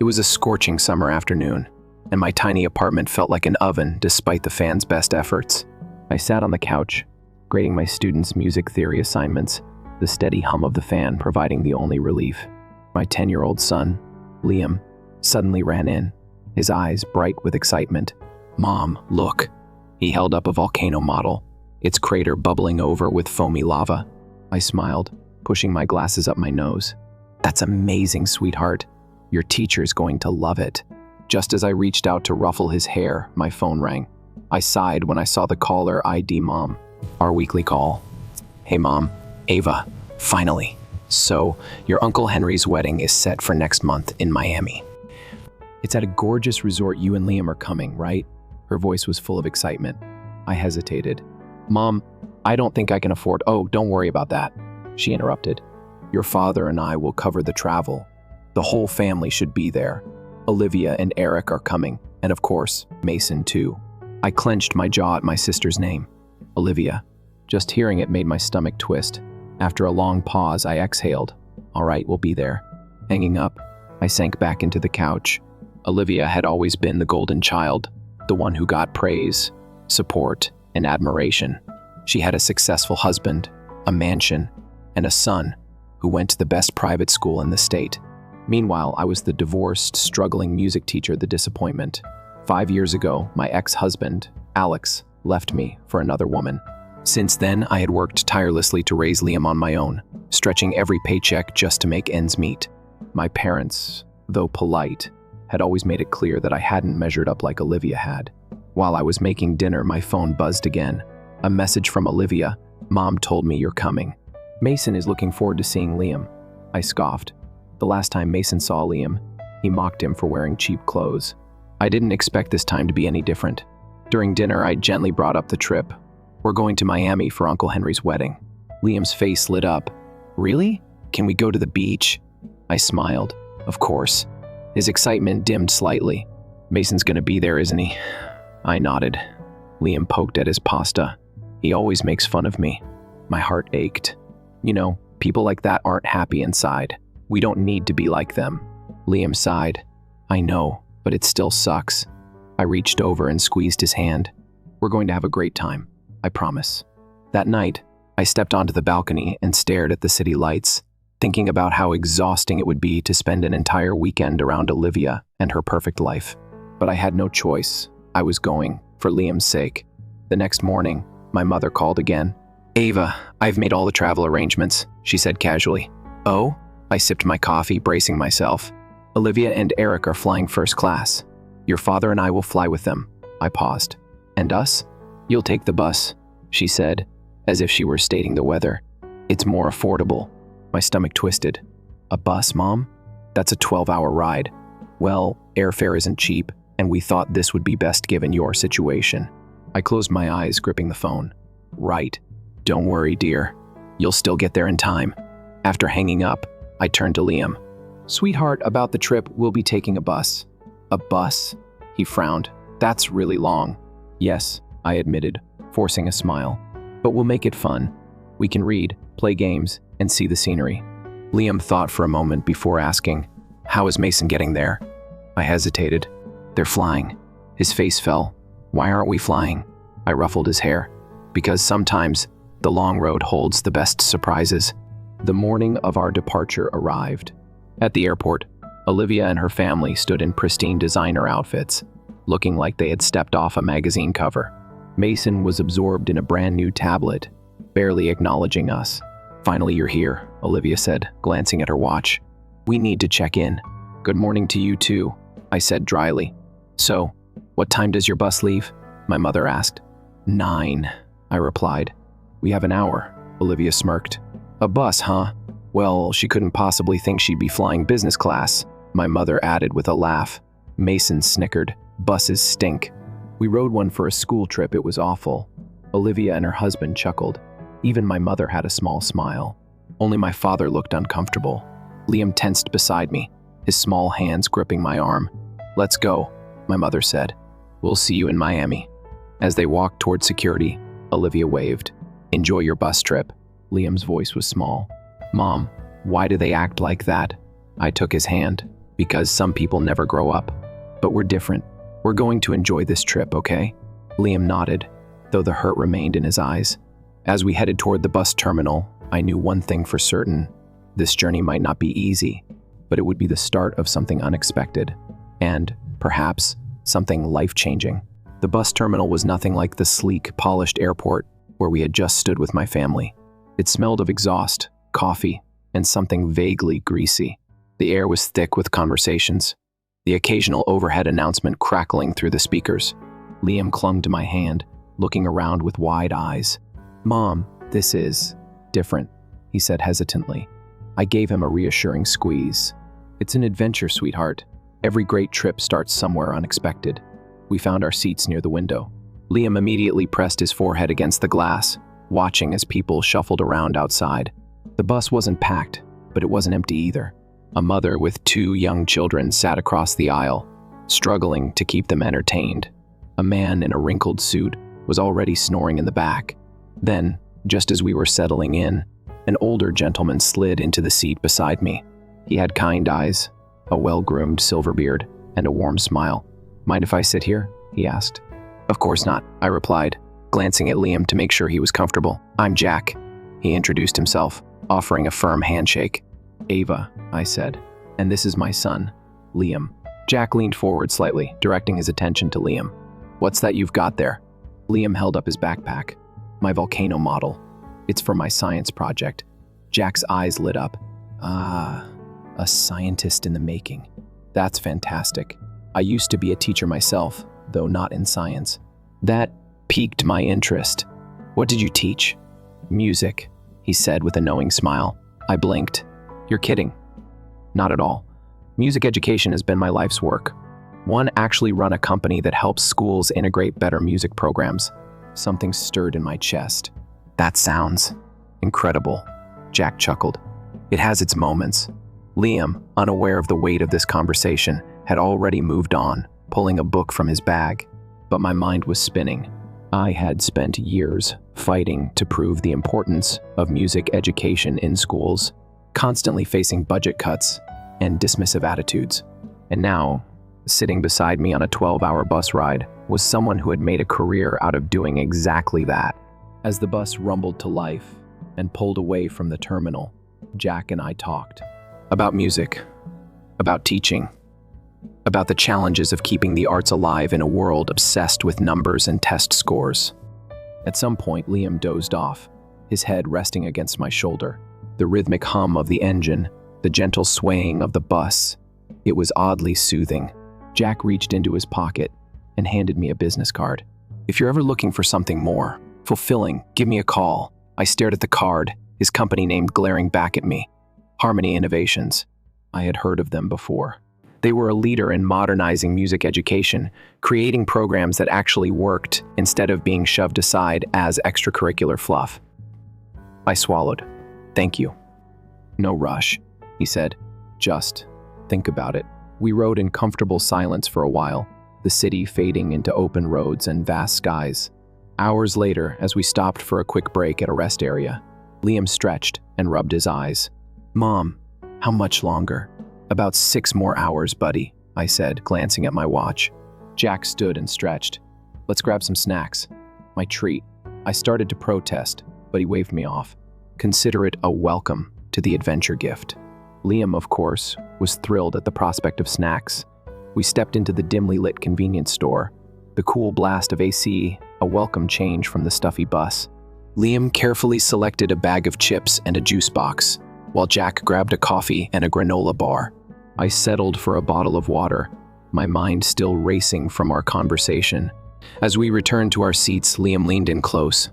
It was a scorching summer afternoon, and my tiny apartment felt like an oven despite the fans' best efforts. I sat on the couch, grading my students' music theory assignments, the steady hum of the fan providing the only relief. My 10-year-old son, Liam, suddenly ran in, his eyes bright with excitement. "Mom, look." He held up a volcano model, its crater bubbling over with foamy lava. I smiled, pushing my glasses up my nose. "That's amazing, sweetheart. Your teacher's going to love it." Just as I reached out to ruffle his hair, my phone rang. I sighed when I saw the caller ID Mom, our weekly call. "Hey Mom, Ava, finally. So, your Uncle Henry's wedding is set for next month in Miami. It's at a gorgeous resort. You and Liam are coming, right?" Her voice was full of excitement. I hesitated. "Mom, I don't think I can afford—" "Oh, don't worry about that," she interrupted. "Your father and I will cover the travel. The whole family should be there. Olivia and Eric are coming, and of course, Mason too." I clenched my jaw at my sister's name. Olivia. Just hearing it made my stomach twist. After a long pause, I exhaled. "All right, we'll be there." Hanging up, I sank back into the couch. Olivia had always been the golden child, the one who got praise, support, and admiration. She had a successful husband, a mansion, and a son who went to the best private school in the state. Meanwhile, I was the divorced, struggling music teacher, the disappointment. 5 years ago, my ex-husband, Alex, left me for another woman. Since then, I had worked tirelessly to raise Liam on my own, stretching every paycheck just to make ends meet. My parents, though polite, had always made it clear that I hadn't measured up like Olivia had. While I was making dinner, my phone buzzed again. A message from Olivia. "Mom told me you're coming. Mason is looking forward to seeing Liam." I scoffed. The last time Mason saw Liam, he mocked him for wearing cheap clothes. I didn't expect this time to be any different. During dinner, I gently brought up the trip. "We're going to Miami for Uncle Henry's wedding." Liam's face lit up. "Really? Can we go to the beach?" I smiled. "Of course." His excitement dimmed slightly. "Mason's gonna be there, isn't he?" I nodded. Liam poked at his pasta. "He always makes fun of me." My heart ached. You know, people like that aren't happy inside. We don't need to be like them. Liam sighed. "I know, but it still sucks." I reached over and squeezed his hand. "We're going to have a great time, I promise." That night, I stepped onto the balcony and stared at the city lights, thinking about how exhausting it would be to spend an entire weekend around Olivia and her perfect life. But I had no choice. I was going, for Liam's sake. The next morning, my mother called again. "Ava, I've made all the travel arrangements," she said casually. "Oh?" I sipped my coffee, bracing myself. "Olivia and Eric are flying first class. Your father and I will fly with them." I paused. "And us?" "You'll take the bus," she said, as if she were stating the weather. "It's more affordable." My stomach twisted. "A bus, Mom? That's a 12-hour ride." "Well, airfare isn't cheap, and we thought this would be best given your situation." I closed my eyes, gripping the phone. "Right. Don't worry, dear. You'll still get there in time." After hanging up, I turned to Liam. "Sweetheart, about the trip, we'll be taking a bus." "A bus?" He frowned. "That's really long." "Yes," I admitted, forcing a smile. "But we'll make it fun. We can read, play games, and see the scenery." Liam thought for a moment before asking, "How is Mason getting there?" I hesitated. "They're flying." His face fell. "Why aren't we flying?" I ruffled his hair. "Because sometimes the long road holds the best surprises." The morning of our departure arrived. At the airport, Olivia and her family stood in pristine designer outfits, looking like they had stepped off a magazine cover. Mason was absorbed in a brand new tablet, barely acknowledging us. "Finally, you're here," Olivia said, glancing at her watch. "We need to check in." "Good morning to you too," I said dryly. "So, what time does your bus leave?" my mother asked. 9, I replied. "We have an hour," Olivia smirked. "A bus, huh? Well, she couldn't possibly think she'd be flying business class," my mother added with a laugh. Mason snickered. "Buses stink." "We rode one for a school trip. It was awful." Olivia and her husband chuckled. Even my mother had a small smile. Only my father looked uncomfortable. Liam tensed beside me, his small hands gripping my arm. "Let's go," my mother said. "We'll see you in Miami." As they walked toward security, Olivia waved. "Enjoy your bus trip." Liam's voice was small. "Mom, why do they act like that?" I took his hand. because some people never grow up. But we're different. We're going to enjoy this trip, okay? Liam nodded, though the hurt remained in his eyes. As we headed toward the bus terminal, I knew one thing for certain. This journey might not be easy, but it would be the start of something unexpected, and, perhaps, something life-changing. The bus terminal was nothing like the sleek, polished airport where we had just stood with my family. It smelled of exhaust, coffee, and something vaguely greasy. The air was thick with conversations, the occasional overhead announcement crackling through the speakers. Liam clung to my hand, looking around with wide eyes. "Mom, this is different," he said hesitantly. I gave him a reassuring squeeze. "It's an adventure, sweetheart. Every great trip starts somewhere unexpected." We found our seats near the window. Liam immediately pressed his forehead against the glass, watching as people shuffled around outside. The bus wasn't packed, but it wasn't empty either. A mother with 2 young children sat across the aisle, struggling to keep them entertained. A man in a wrinkled suit was already snoring in the back. Then, just as we were settling in, an older gentleman slid into the seat beside me. He had kind eyes, a well-groomed silver beard, and a warm smile. "Mind if I sit here?" he asked. "Of course not," I replied, glancing at Liam to make sure he was comfortable. "I'm Jack," he introduced himself, offering a firm handshake. "Ava," I said, "and this is my son, Liam." Jack leaned forward slightly, directing his attention to Liam. "What's that you've got there?" Liam held up his backpack. "My volcano model. It's for my science project." Jack's eyes lit up. "Ah, a scientist in the making. That's fantastic. I used to be a teacher myself, though not in science." That piqued my interest. "What did you teach?" "Music," he said with a knowing smile. I blinked. "You're kidding." "Not at all. Music education has been my life's work. One actually run a company that helps schools integrate better music programs." Something stirred in my chest. "That sounds incredible," Jack chuckled. "It has its moments." Liam, unaware of the weight of this conversation, had already moved on, pulling a book from his bag. But my mind was spinning. I had spent years fighting to prove the importance of music education in schools, constantly facing budget cuts and dismissive attitudes. And now, sitting beside me on a 12-hour bus ride was someone who had made a career out of doing exactly that. As the bus rumbled to life and pulled away from the terminal, Jack and I talked about music, about teaching, about the challenges of keeping the arts alive in a world obsessed with numbers and test scores. At some point, Liam dozed off, his head resting against my shoulder. The rhythmic hum of the engine, the gentle swaying of the bus, it was oddly soothing. Jack reached into his pocket and handed me a business card. "If you're ever looking for something more fulfilling, give me a call." I stared at the card, his company name glaring back at me. Harmony Innovations. I had heard of them before. They were a leader in modernizing music education, creating programs that actually worked instead of being shoved aside as extracurricular fluff. I swallowed. "Thank you." "No rush," he said. "Just think about it." We rode in comfortable silence for a while, the city fading into open roads and vast skies. Hours later, as we stopped for a quick break at a rest area, Liam stretched and rubbed his eyes. "Mom, how much longer?" "About 6 more hours, buddy," I said, glancing at my watch. Jack stood and stretched. "Let's grab some snacks." My treat. I started to protest, but he waved me off. Consider it a welcome to the adventure gift. Liam, of course, was thrilled at the prospect of snacks. We stepped into the dimly lit convenience store. The cool blast of AC, a welcome change from the stuffy bus. Liam carefully selected a bag of chips and a juice box, while Jack grabbed a coffee and a granola bar. I settled for a bottle of water, my mind still racing from our conversation. As we returned to our seats, Liam leaned in close.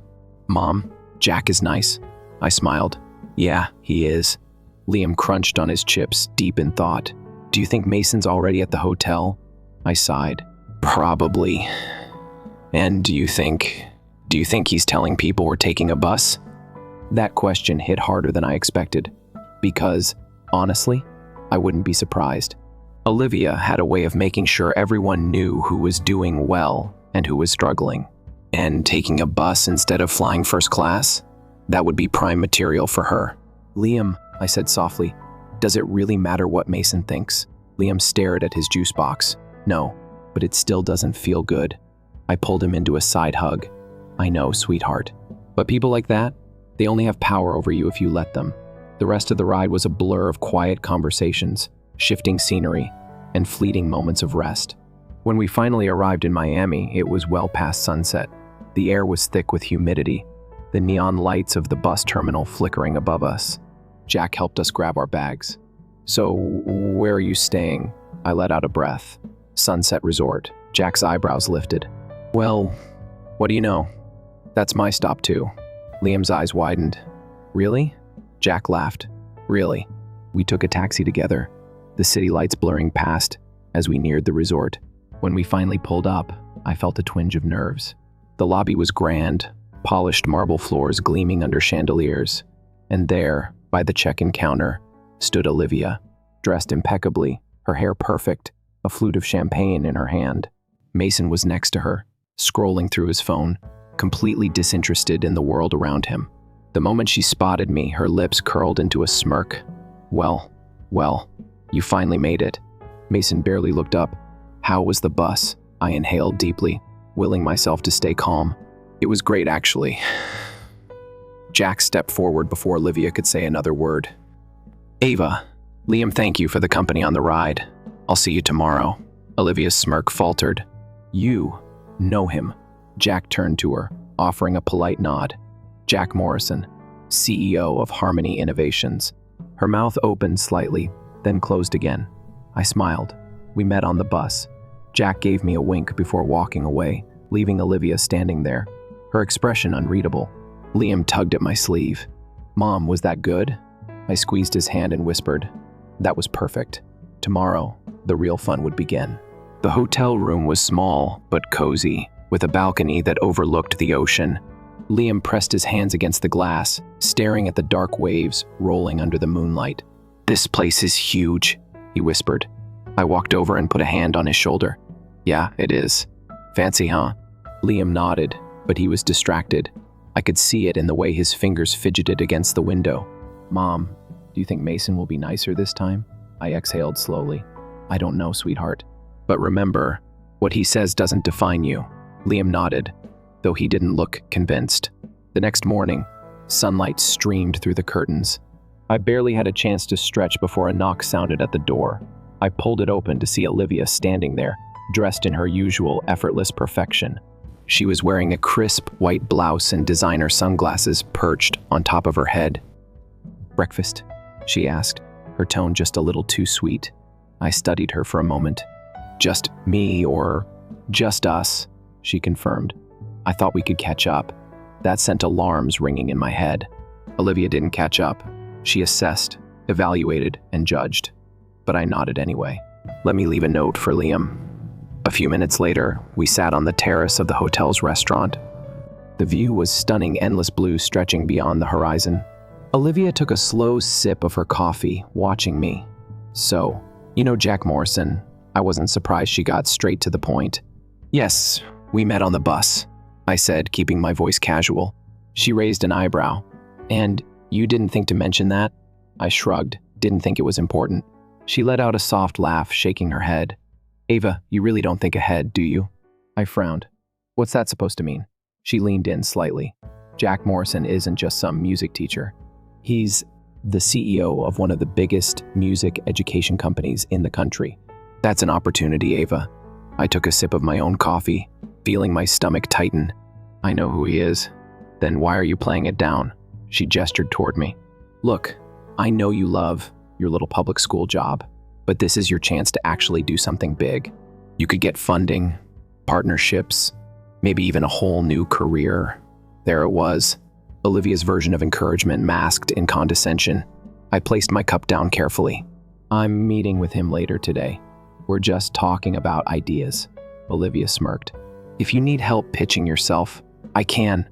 "Mom, Jack is nice." I smiled. "Yeah, he is." Liam crunched on his chips, deep in thought. "Do you think Mason's already at the hotel?" I sighed. "Probably. And do you think he's telling people we're taking a bus?" That question hit harder than I expected, because, honestly, I wouldn't be surprised. Olivia had a way of making sure everyone knew who was doing well and who was struggling. And taking a bus instead of flying first class? That would be prime material for her. "Liam," I said softly, "does it really matter what Mason thinks?" Liam stared at his juice box. No, but it still doesn't feel good. I pulled him into a side hug. I know, sweetheart. But people like that, they only have power over you if you let them. The rest of the ride was a blur of quiet conversations, shifting scenery, and fleeting moments of rest. When we finally arrived in Miami, it was well past sunset. The air was thick with humidity, the neon lights of the bus terminal flickering above us. Jack helped us grab our bags. So, where are you staying? I let out a breath. Sunset Resort. Jack's eyebrows lifted. Well, what do you know? That's my stop too. Liam's eyes widened. Really? Jack laughed. Really. We took a taxi together, the city lights blurring past as we neared the resort. When we finally pulled up, I felt a twinge of nerves. The lobby was grand, polished marble floors gleaming under chandeliers, and there, by the check-in counter, stood Olivia, dressed impeccably, her hair perfect, a flute of champagne in her hand. Mason was next to her, scrolling through his phone, completely disinterested in the world around him. The moment she spotted me, her lips curled into a smirk. Well, you finally made it. Mason barely looked up. How was the bus? I inhaled deeply, willing myself to stay calm. It was great, actually. Jack stepped forward before Olivia could say another word. Ava, Liam, thank you for the company on the ride. I'll see you tomorrow. Olivia's smirk faltered. You know him. Jack turned to her, offering a polite nod. Jack Morrison, CEO of Harmony Innovations. Her mouth opened slightly, then closed again. I smiled. We met on the bus. Jack gave me a wink before walking away, leaving Olivia standing there, her expression unreadable. Liam tugged at my sleeve. Mom, was that good? I squeezed his hand and whispered, that was perfect. Tomorrow, the real fun would begin. The hotel room was small, but cozy, with a balcony that overlooked the ocean. Liam pressed his hands against the glass, staring at the dark waves rolling under the moonlight. This place is huge, he whispered. I walked over and put a hand on his shoulder. Yeah, it is. Fancy, huh? Liam nodded, but he was distracted. I could see it in the way his fingers fidgeted against the window. Mom, do you think Mason will be nicer this time? I exhaled slowly. I don't know, sweetheart. But remember, what he says doesn't define you. Liam nodded, though he didn't look convinced. The next morning, sunlight streamed through the curtains. I barely had a chance to stretch before a knock sounded at the door. I pulled it open to see Olivia standing there, dressed in her usual effortless perfection. She was wearing a crisp white blouse and designer sunglasses perched on top of her head. Breakfast? She asked, her tone just a little too sweet. I studied her for a moment. Just me or just us, she confirmed. I thought we could catch up. That sent alarms ringing in my head. Olivia didn't catch up. She assessed, evaluated, and judged. But I nodded anyway. Let me leave a note for Liam. A few minutes later, we sat on the terrace of the hotel's restaurant. The view was stunning, endless blue stretching beyond the horizon. Olivia took a slow sip of her coffee, watching me. So, you know Jack Morrison. I wasn't surprised she got straight to the point. Yes, we met on the bus, I said, keeping my voice casual. She raised an eyebrow. And you didn't think to mention that? I shrugged, didn't think it was important. She let out a soft laugh, shaking her head. Ava, you really don't think ahead, do you? I frowned. What's that supposed to mean? She leaned in slightly. Jack Morrison isn't just some music teacher. He's the CEO of one of the biggest music education companies in the country. That's an opportunity, Ava. I took a sip of my own coffee, feeling my stomach tighten. I know who he is. Then why are you playing it down? She gestured toward me. Look, I know you love your little public school job, but this is your chance to actually do something big. You could get funding, partnerships, maybe even a whole new career. There it was, Olivia's version of encouragement masked in condescension. I placed my cup down carefully. I'm meeting with him later today. We're just talking about ideas. Olivia smirked. If you need help pitching yourself, I can.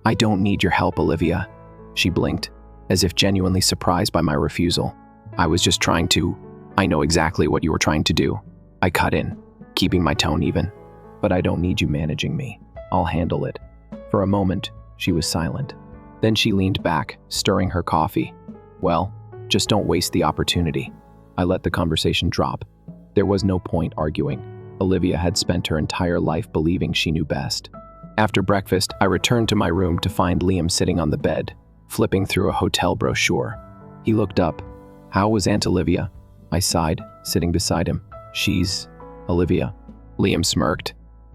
I don't need your help, Olivia. She blinked, as if genuinely surprised by my refusal. I was just trying to. I know exactly what you were trying to do. I cut in, keeping my tone even. But I don't need you managing me. I'll handle it. For a moment, she was silent. Then she leaned back, stirring her coffee. Well, just don't waste the opportunity. I let the conversation drop. There was no point arguing. Olivia had spent her entire life believing she knew best. After breakfast, I returned to my room to find Liam sitting on the bed, flipping through a hotel brochure. He looked up. "How was Aunt Olivia?" I sighed, sitting beside him. "She's Olivia." Liam smirked.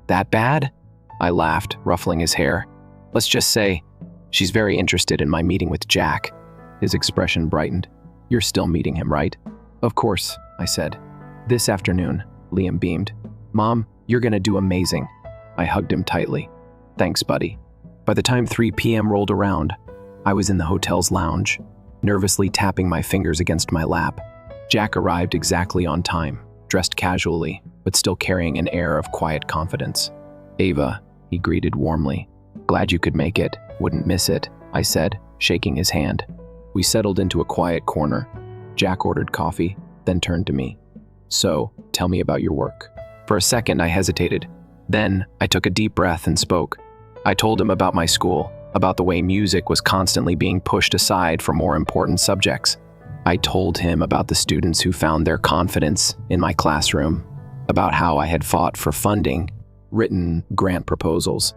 "That bad?" I laughed, ruffling his hair. "Let's just say, she's very interested in my meeting with Jack." His expression brightened. "You're still meeting him, right?" "Of course," I said. "This afternoon," Liam beamed. "Mom, you're gonna do amazing." I hugged him tightly. "Thanks, buddy." By the time 3 p.m. rolled around, I was in the hotel's lounge, nervously tapping my fingers against my lap. Jack arrived exactly on time, dressed casually, but still carrying an air of quiet confidence. "Ava," he greeted warmly. "Glad you could make it. Wouldn't miss it," I said, shaking his hand. We settled into a quiet corner. Jack ordered coffee, then turned to me. "So, tell me about your work." For a second, I hesitated. Then, I took a deep breath and spoke. I told him about my school, about the way music was constantly being pushed aside for more important subjects. I told him about the students who found their confidence in my classroom, about how I had fought for funding, written grant proposals,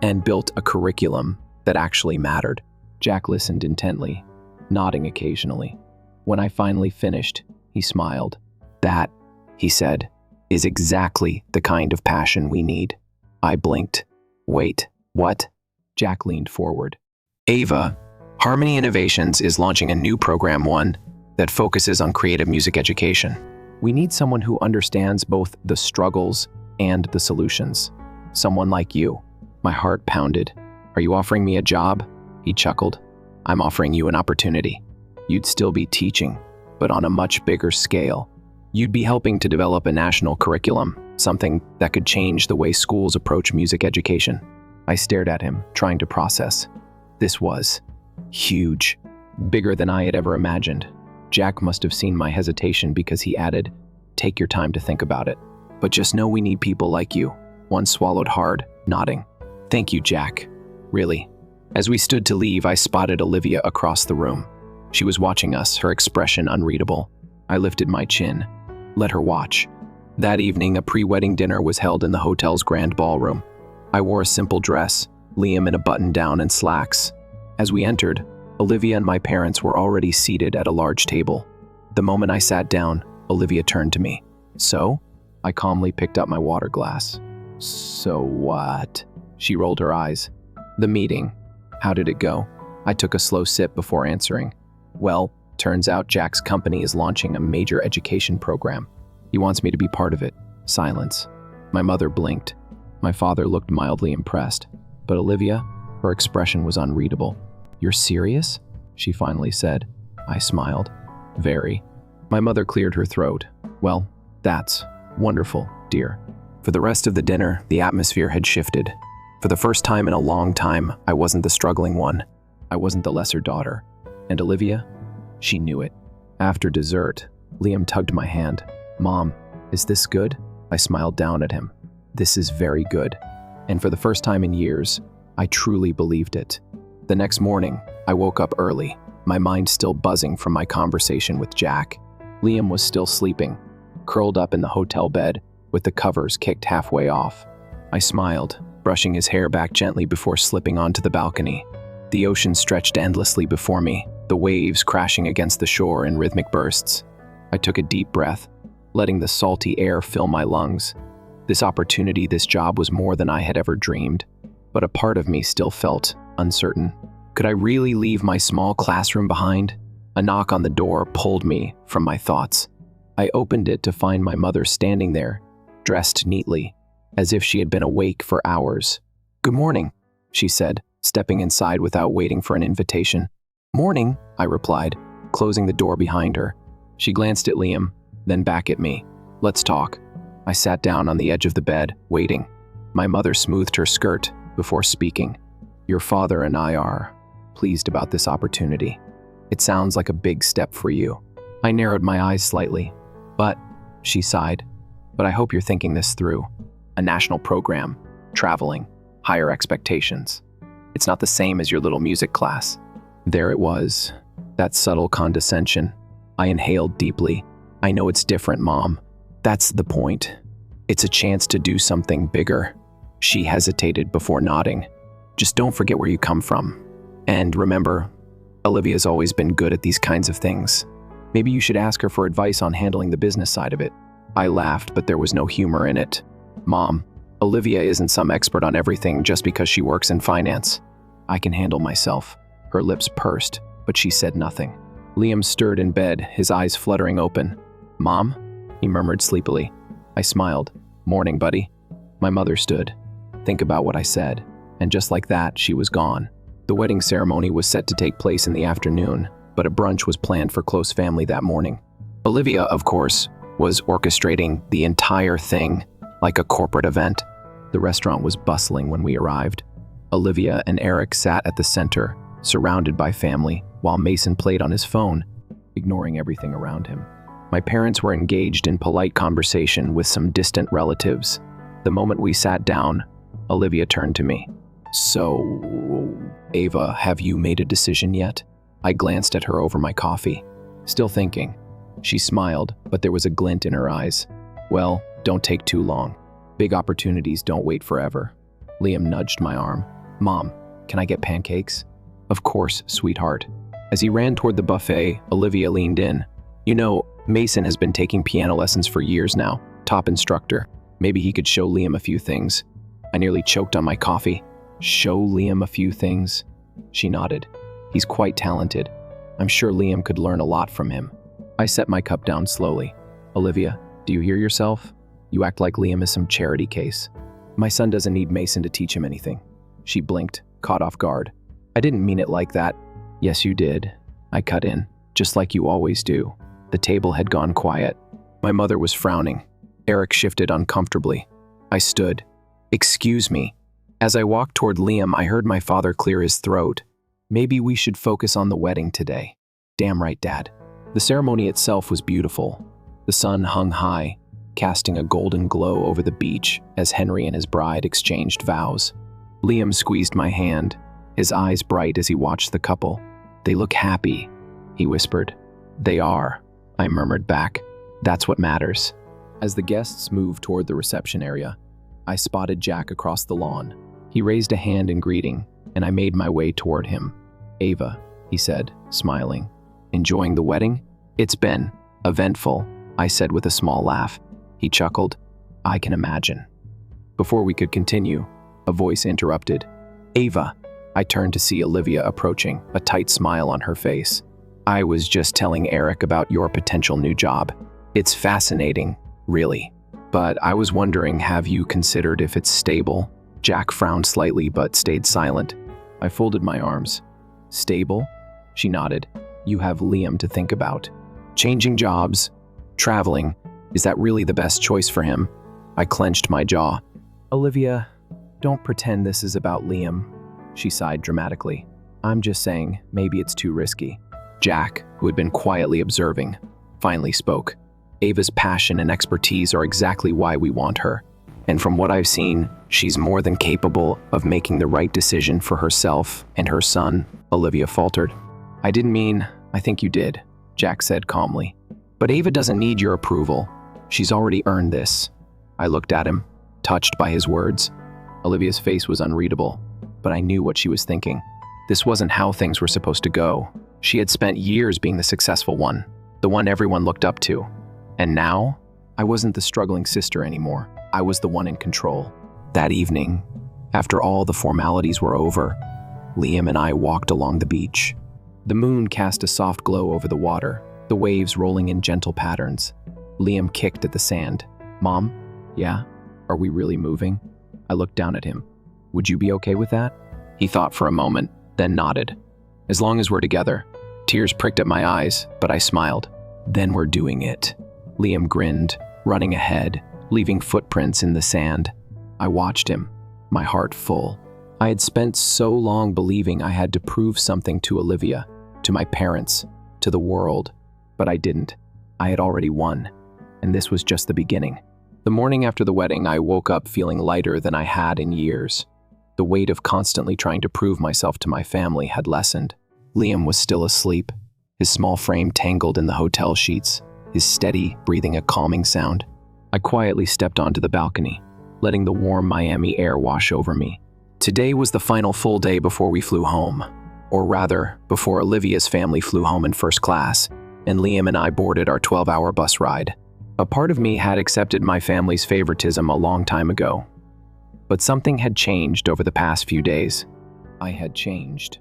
and built a curriculum that actually mattered. Jack listened intently, nodding occasionally. When I finally finished, he smiled. "That," he said, "is exactly the kind of passion we need." I blinked. "Wait, what?" Jack leaned forward. "Ava, Harmony Innovations is launching a new program, one that focuses on creative music education. We need someone who understands both the struggles and the solutions. Someone like you." My heart pounded. "Are you offering me a job?" He chuckled. "I'm offering you an opportunity. You'd still be teaching, but on a much bigger scale. You'd be helping to develop a national curriculum, something that could change the way schools approach music education." I stared at him, trying to process. This was huge, bigger than I had ever imagined. Jack must have seen my hesitation because he added, "Take your time to think about it. But just know we need people like you." One swallowed hard, nodding. "Thank you, Jack. Really." As we stood to leave, I spotted Olivia across the room. She was watching us, her expression unreadable. I lifted my chin. Let her watch. That evening, a pre-wedding dinner was held in the hotel's grand ballroom. I wore a simple dress, Liam in a button-down and slacks. As we entered, Olivia and my parents were already seated at a large table. The moment I sat down, Olivia turned to me. "So?" I calmly picked up my water glass. "So what?" She rolled her eyes. "The meeting. How did it go?" I took a slow sip before answering. "Well, turns out Jack's company is launching a major education program. He wants me to be part of it." Silence. My mother blinked. My father looked mildly impressed. But Olivia, her expression was unreadable. "You're serious?" she finally said. I smiled. "Very." My mother cleared her throat. "Well, that's wonderful, dear." For the rest of the dinner, the atmosphere had shifted. For the first time in a long time, I wasn't the struggling one. I wasn't the lesser daughter. And Olivia? She knew it. After dessert, Liam tugged my hand. "Mom, is this good?" I smiled down at him. "This is very good." And for the first time in years, I truly believed it. The next morning, I woke up early, my mind still buzzing from my conversation with Jack. Liam was still sleeping, curled up in the hotel bed, with the covers kicked halfway off. I smiled, brushing his hair back gently before slipping onto the balcony. The ocean stretched endlessly before me, the waves crashing against the shore in rhythmic bursts. I took a deep breath, letting the salty air fill my lungs. This opportunity, this job was more than I had ever dreamed, but a part of me still felt uncertain. Could I really leave my small classroom behind? A knock on the door pulled me from my thoughts. I opened it to find my mother standing there, dressed neatly, as if she had been awake for hours. "Good morning," she said, stepping inside without waiting for an invitation. "Morning," I replied, closing the door behind her. She glanced at Liam, then back at me. "Let's talk." I sat down on the edge of the bed, waiting. My mother smoothed her skirt before speaking. "Your father and I are pleased about this opportunity. It sounds like a big step for you." I narrowed my eyes slightly. "But," she sighed, "but I hope you're thinking this through. A national program, traveling, higher expectations. It's not the same as your little music class." There it was, that subtle condescension. I inhaled deeply. "I know it's different, Mom. That's the point. It's a chance to do something bigger. She hesitated before nodding. Just don't forget where you come from. And remember, Olivia's always been good at these kinds of things. Maybe you should ask her for advice on handling the business side of it. I laughed, but there was no humor in it. Mom, Olivia isn't some expert on everything just because she works in finance. I can handle myself. Her lips pursed, but she said nothing. Liam stirred in bed, his eyes fluttering open. Mom? He murmured sleepily. I smiled. Morning, buddy. My mother stood. Think about what I said. And just like that, she was gone. The wedding ceremony was set to take place in the afternoon, but a brunch was planned for close family that morning. Olivia, of course, was orchestrating the entire thing like a corporate event. The restaurant was bustling when we arrived. Olivia and Eric sat at the center, surrounded by family, while Mason played on his phone, ignoring everything around him. My parents were engaged in polite conversation with some distant relatives. The moment we sat down, Olivia turned to me. So, Ava, have you made a decision yet? I glanced at her over my coffee. Still thinking. She smiled, but there was a glint in her eyes. Well, don't take too long. Big opportunities don't wait forever. Liam nudged my arm. Mom, can I get pancakes? Of course, sweetheart. As he ran toward the buffet, Olivia leaned in. You know, Mason has been taking piano lessons for years now. Top instructor. Maybe he could show Liam a few things. I nearly choked on my coffee. Show Liam a few things? She nodded. He's quite talented. I'm sure Liam could learn a lot from him. I set my cup down slowly. Olivia, do you hear yourself? You act like Liam is some charity case. My son doesn't need Mason to teach him anything. She blinked, caught off guard. I didn't mean it like that. Yes, you did. I cut in, just like you always do. The table had gone quiet. My mother was frowning. Eric shifted uncomfortably. I stood. Excuse me. As I walked toward Liam, I heard my father clear his throat. Maybe we should focus on the wedding today. Damn right, Dad. The ceremony itself was beautiful. The sun hung high, casting a golden glow over the beach as Henry and his bride exchanged vows. Liam squeezed my hand, his eyes bright as he watched the couple. They look happy, he whispered. They are, I murmured back. That's what matters. As the guests moved toward the reception area, I spotted Jack across the lawn. He raised a hand in greeting, and I made my way toward him. Ava, he said, smiling. Enjoying the wedding? It's been eventful, I said with a small laugh. He chuckled. I can imagine. Before we could continue, a voice interrupted. Ava. I turned to see Olivia approaching, a tight smile on her face. I was just telling Eric about your potential new job. It's fascinating, really. But I was wondering, have you considered if it's stable? Jack frowned slightly but stayed silent. I folded my arms. Stable? She nodded. You have Liam to think about. Changing jobs, traveling, is that really the best choice for him? I clenched my jaw. Olivia, don't pretend this is about Liam, she sighed dramatically. I'm just saying, maybe it's too risky. Jack, who had been quietly observing, finally spoke. Ava's passion and expertise are exactly why we want her. And from what I've seen, she's more than capable of making the right decision for herself and her son, Olivia faltered. I didn't mean, I think you did, Jack said calmly. But Ava doesn't need your approval. She's already earned this. I looked at him, touched by his words. Olivia's face was unreadable, but I knew what she was thinking. This wasn't how things were supposed to go. She had spent years being the successful one, the one everyone looked up to. And now, I wasn't the struggling sister anymore. I was the one in control. That evening, after all the formalities were over, Liam and I walked along the beach. The moon cast a soft glow over the water, the waves rolling in gentle patterns. Liam kicked at the sand. Mom? Yeah? Are we really moving? I looked down at him. Would you be okay with that? He thought for a moment, then nodded. As long as we're together. Tears pricked at my eyes, but I smiled. Then we're doing it. Liam grinned, running ahead, leaving footprints in the sand. I watched him, my heart full. I had spent so long believing I had to prove something to Olivia, to my parents, to the world, but I didn't. I had already won, and this was just the beginning. The morning after the wedding, I woke up feeling lighter than I had in years. The weight of constantly trying to prove myself to my family had lessened. Liam was still asleep, his small frame tangled in the hotel sheets, his steady breathing a calming sound. I quietly stepped onto the balcony, letting the warm Miami air wash over me. Today was the final full day before we flew home, or rather, before Olivia's family flew home in first class, and Liam and I boarded our 12-hour bus ride. A part of me had accepted my family's favoritism a long time ago, but something had changed over the past few days. I had changed.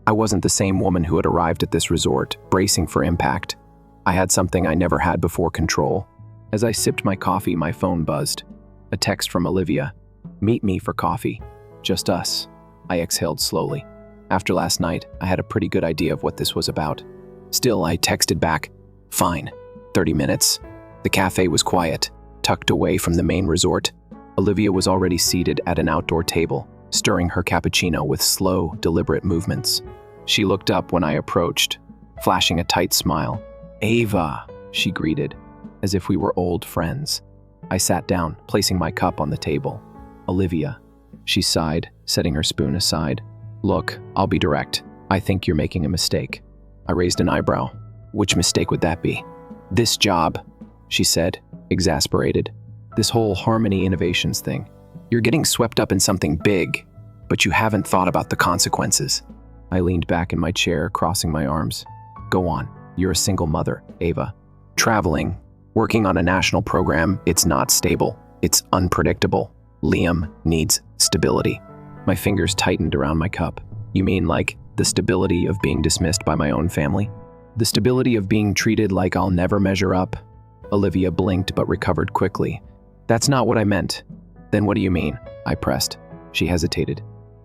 I wasn't the same woman who had arrived at this resort, bracing for impact. I had something I never had before: control. As I sipped my coffee, my phone buzzed. A text from Olivia. "Meet me for coffee. Just us." I exhaled slowly. After last night, I had a pretty good idea of what this was about. Still, I texted back, "Fine." 30 minutes. The cafe was quiet, tucked away from the main resort. Olivia was already seated at an outdoor table, stirring her cappuccino with slow, deliberate movements. She looked up when I approached, flashing a tight smile. "Ava," she greeted, as if we were old friends. I sat down, placing my cup on the table. "Olivia," she sighed, setting her spoon aside. "Look, I'll be direct. I think you're making a mistake." I raised an eyebrow. "Which mistake would that be?" "This job," she said, exasperated. "This whole Harmony Innovations thing. You're getting swept up in something big, but you haven't thought about the consequences." I leaned back in my chair, crossing my arms. "Go on. You're a single mother, Ava. Traveling, working on a national program, it's not stable. It's unpredictable. Liam needs stability." My fingers tightened around my cup. "You mean like the stability of being dismissed by my own family? The stability of being treated like I'll never measure up?" Olivia blinked but recovered quickly. "That's not what I meant." "Then what do you mean?" I pressed. She hesitated.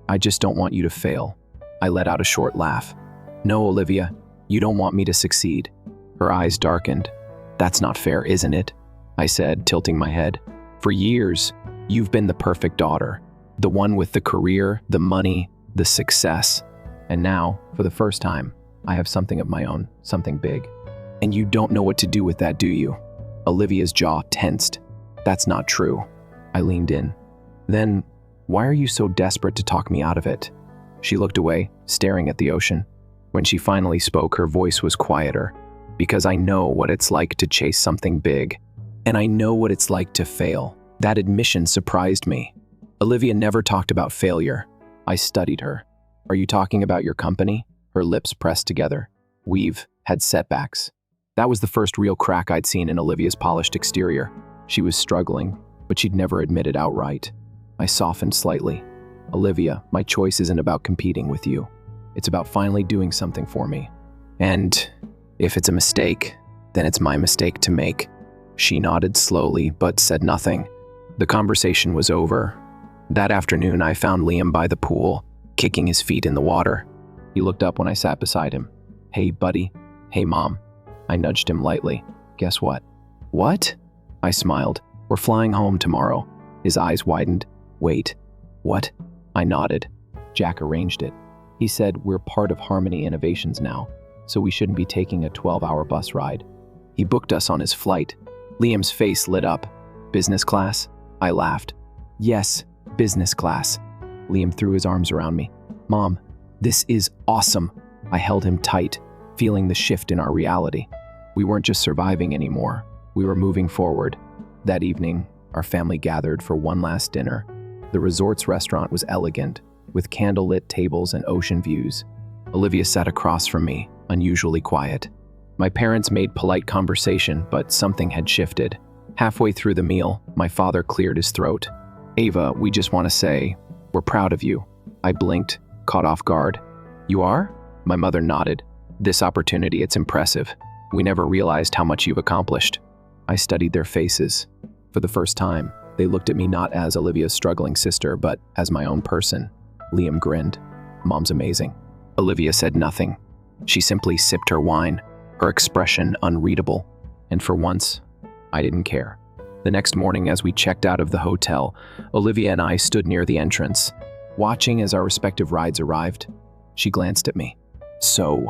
"I just don't want you to fail." I let out a short laugh. "No, Olivia, you don't want me to succeed." Her eyes darkened. "That's not fair, isn't it?" I said, tilting my head. "For years, you've been the perfect daughter. The one with the career, the money, the success. And now, for the first time, I have something of my own, something big. And you don't know what to do with that, do you?" Olivia's jaw tensed. "That's not true." I leaned in. "Then, why are you so desperate to talk me out of it?" She looked away, staring at the ocean. When she finally spoke, her voice was quieter. "Because I know what it's like to chase something big. And I know what it's like to fail." That admission surprised me. Olivia never talked about failure. I studied her. "Are you talking about your company?" Her lips pressed together. "We've had setbacks." That was the first real crack I'd seen in Olivia's polished exterior. She was struggling, but she'd never admit it outright. I softened slightly. "Olivia, my choice isn't about competing with you. It's about finally doing something for me. And if it's a mistake, then it's my mistake to make." She nodded slowly, but said nothing. The conversation was over. That afternoon, I found Liam by the pool, kicking his feet in the water. He looked up when I sat beside him. "Hey, buddy." "Hey, Mom." I nudged him lightly. "Guess what?" "What?" I smiled. "We're flying home tomorrow." His eyes widened. "Wait, what?" I nodded. "Jack arranged it. He said we're part of Harmony Innovations now, so we shouldn't be taking a 12-hour bus ride. He booked us on his flight." Liam's face lit up. "Business class?" I laughed. "Yes, business class." Liam threw his arms around me. "Mom, this is awesome." I held him tight, feeling the shift in our reality. We weren't just surviving anymore. We were moving forward. That evening, our family gathered for one last dinner. The resort's restaurant was elegant, with candlelit tables and ocean views. Olivia sat across from me, unusually quiet. My parents made polite conversation, but something had shifted. Halfway through the meal, my father cleared his throat. "Ava, we just want to say, we're proud of you." I blinked, caught off guard. "You are?" My mother nodded. "This opportunity, it's impressive. We never realized how much you've accomplished." I studied their faces. For the first time, they looked at me not as Olivia's struggling sister, but as my own person. Liam grinned. "Mom's amazing." Olivia said nothing. She simply sipped her wine, her expression unreadable. And for once, I didn't care. The next morning, as we checked out of the hotel, Olivia and I stood near the entrance, watching as our respective rides arrived. She glanced at me. "So,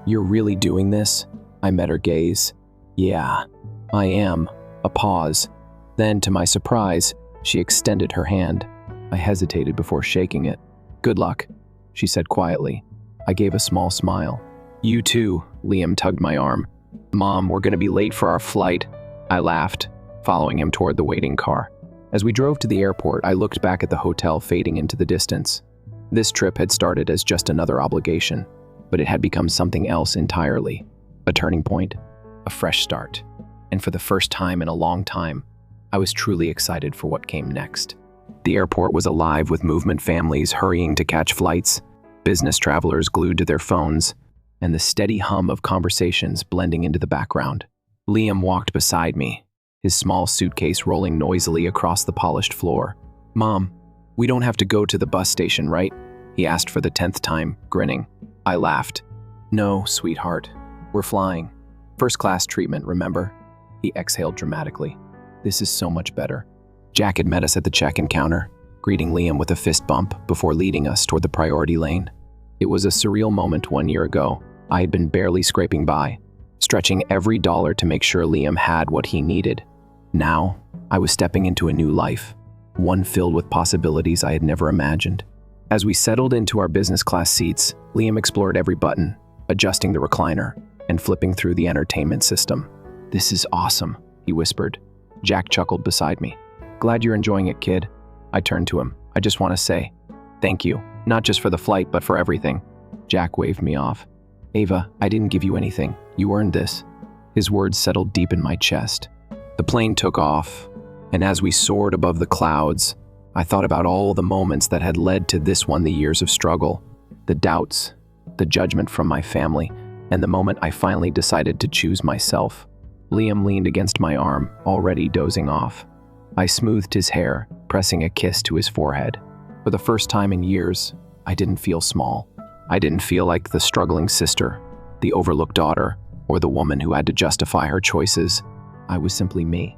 you're really doing this?" I met her gaze. "Yeah, I am." A pause. Then, to my surprise, she extended her hand. I hesitated before shaking it. "Good luck," she said quietly. I gave a small smile. "You too," Liam tugged my arm. "Mom, we're going to be late for our flight." I laughed. following him toward the waiting car. As we drove to the airport, I looked back at the hotel fading into the distance. This trip had started as just another obligation, but it had become something else entirely. A turning point, a fresh start. And for the first time in a long time, I was truly excited for what came next. The airport was alive with movement, families hurrying to catch flights, business travelers glued to their phones, and the steady hum of conversations blending into the background. Liam walked beside me, his small suitcase rolling noisily across the polished floor. "Mom, we don't have to go to the bus station, right?" he asked for the 10th time, grinning. I laughed. "No, sweetheart. We're flying. First-class treatment, remember?" He exhaled dramatically. "This is so much better." Jack had met us at the check-in counter, greeting Liam with a fist bump before leading us toward the priority lane. It was a surreal moment 1 year ago. I had been barely scraping by, stretching every dollar to make sure Liam had what he needed. Now, I was stepping into a new life, one filled with possibilities I had never imagined. As we settled into our business class seats, Liam explored every button, adjusting the recliner and flipping through the entertainment system. "This is awesome," he whispered. Jack chuckled beside me. "Glad you're enjoying it, kid." I turned to him. "I just want to say thank you, not just for the flight, but for everything." Jack waved me off. "Ava, I didn't give you anything. You earned this." His words settled deep in my chest. The plane took off, and as we soared above the clouds, I thought about all the moments that had led to this one, the years of struggle, the doubts, the judgment from my family, and the moment I finally decided to choose myself. Liam leaned against my arm, already dozing off. I smoothed his hair, pressing a kiss to his forehead. For the first time in years, I didn't feel small. I didn't feel like the struggling sister, the overlooked daughter, or the woman who had to justify her choices. I was simply me.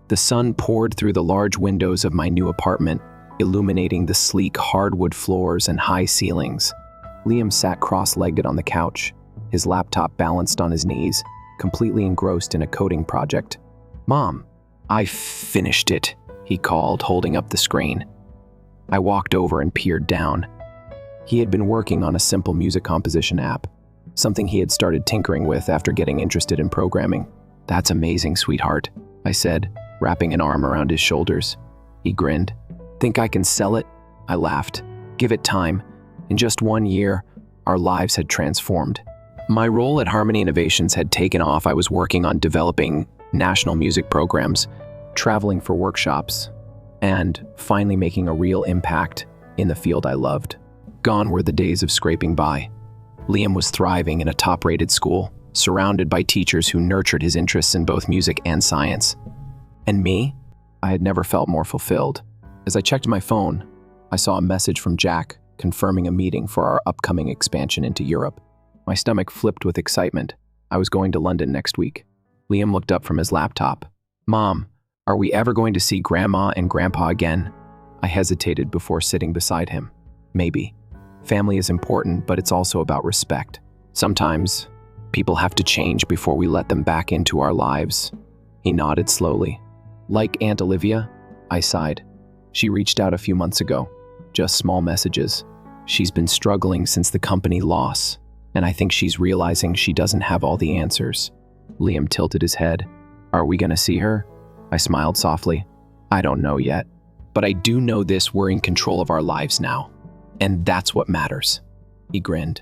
The sun poured through the large windows of my new apartment, illuminating the sleek hardwood floors and high ceilings. Liam sat cross-legged on the couch, his laptop balanced on his knees, completely engrossed in a coding project. "Mom, I finished it," he called, holding up the screen. I walked over and peered down. He had been working on a simple music composition app, something he had started tinkering with after getting interested in programming. "That's amazing, sweetheart," I said, wrapping an arm around his shoulders. He grinned. "Think I can sell it?" I laughed. "Give it time. In just 1 year, our lives had transformed." My role at Harmony Innovations had taken off. I was working on developing national music programs, traveling for workshops, and finally making a real impact in the field I loved. Gone were the days of scraping by. Liam was thriving in a top-rated school, surrounded by teachers who nurtured his interests in both music and science. And me? I had never felt more fulfilled. As I checked my phone, I saw a message from Jack confirming a meeting for our upcoming expansion into Europe. My stomach flipped with excitement. I was going to London next week. Liam looked up from his laptop. "Mom, are we ever going to see Grandma and Grandpa again?" I hesitated before sitting beside him. "Maybe. Family is important, but it's also about respect. Sometimes, people have to change before we let them back into our lives." He nodded slowly. "Like Aunt Olivia?" I sighed. "She reached out a few months ago. Just small messages. She's been struggling since the company loss, and I think she's realizing she doesn't have all the answers." Liam tilted his head. "Are we gonna see her?" I smiled softly. "I don't know yet, but I do know this: we're in control of our lives now. And that's what matters." He grinned.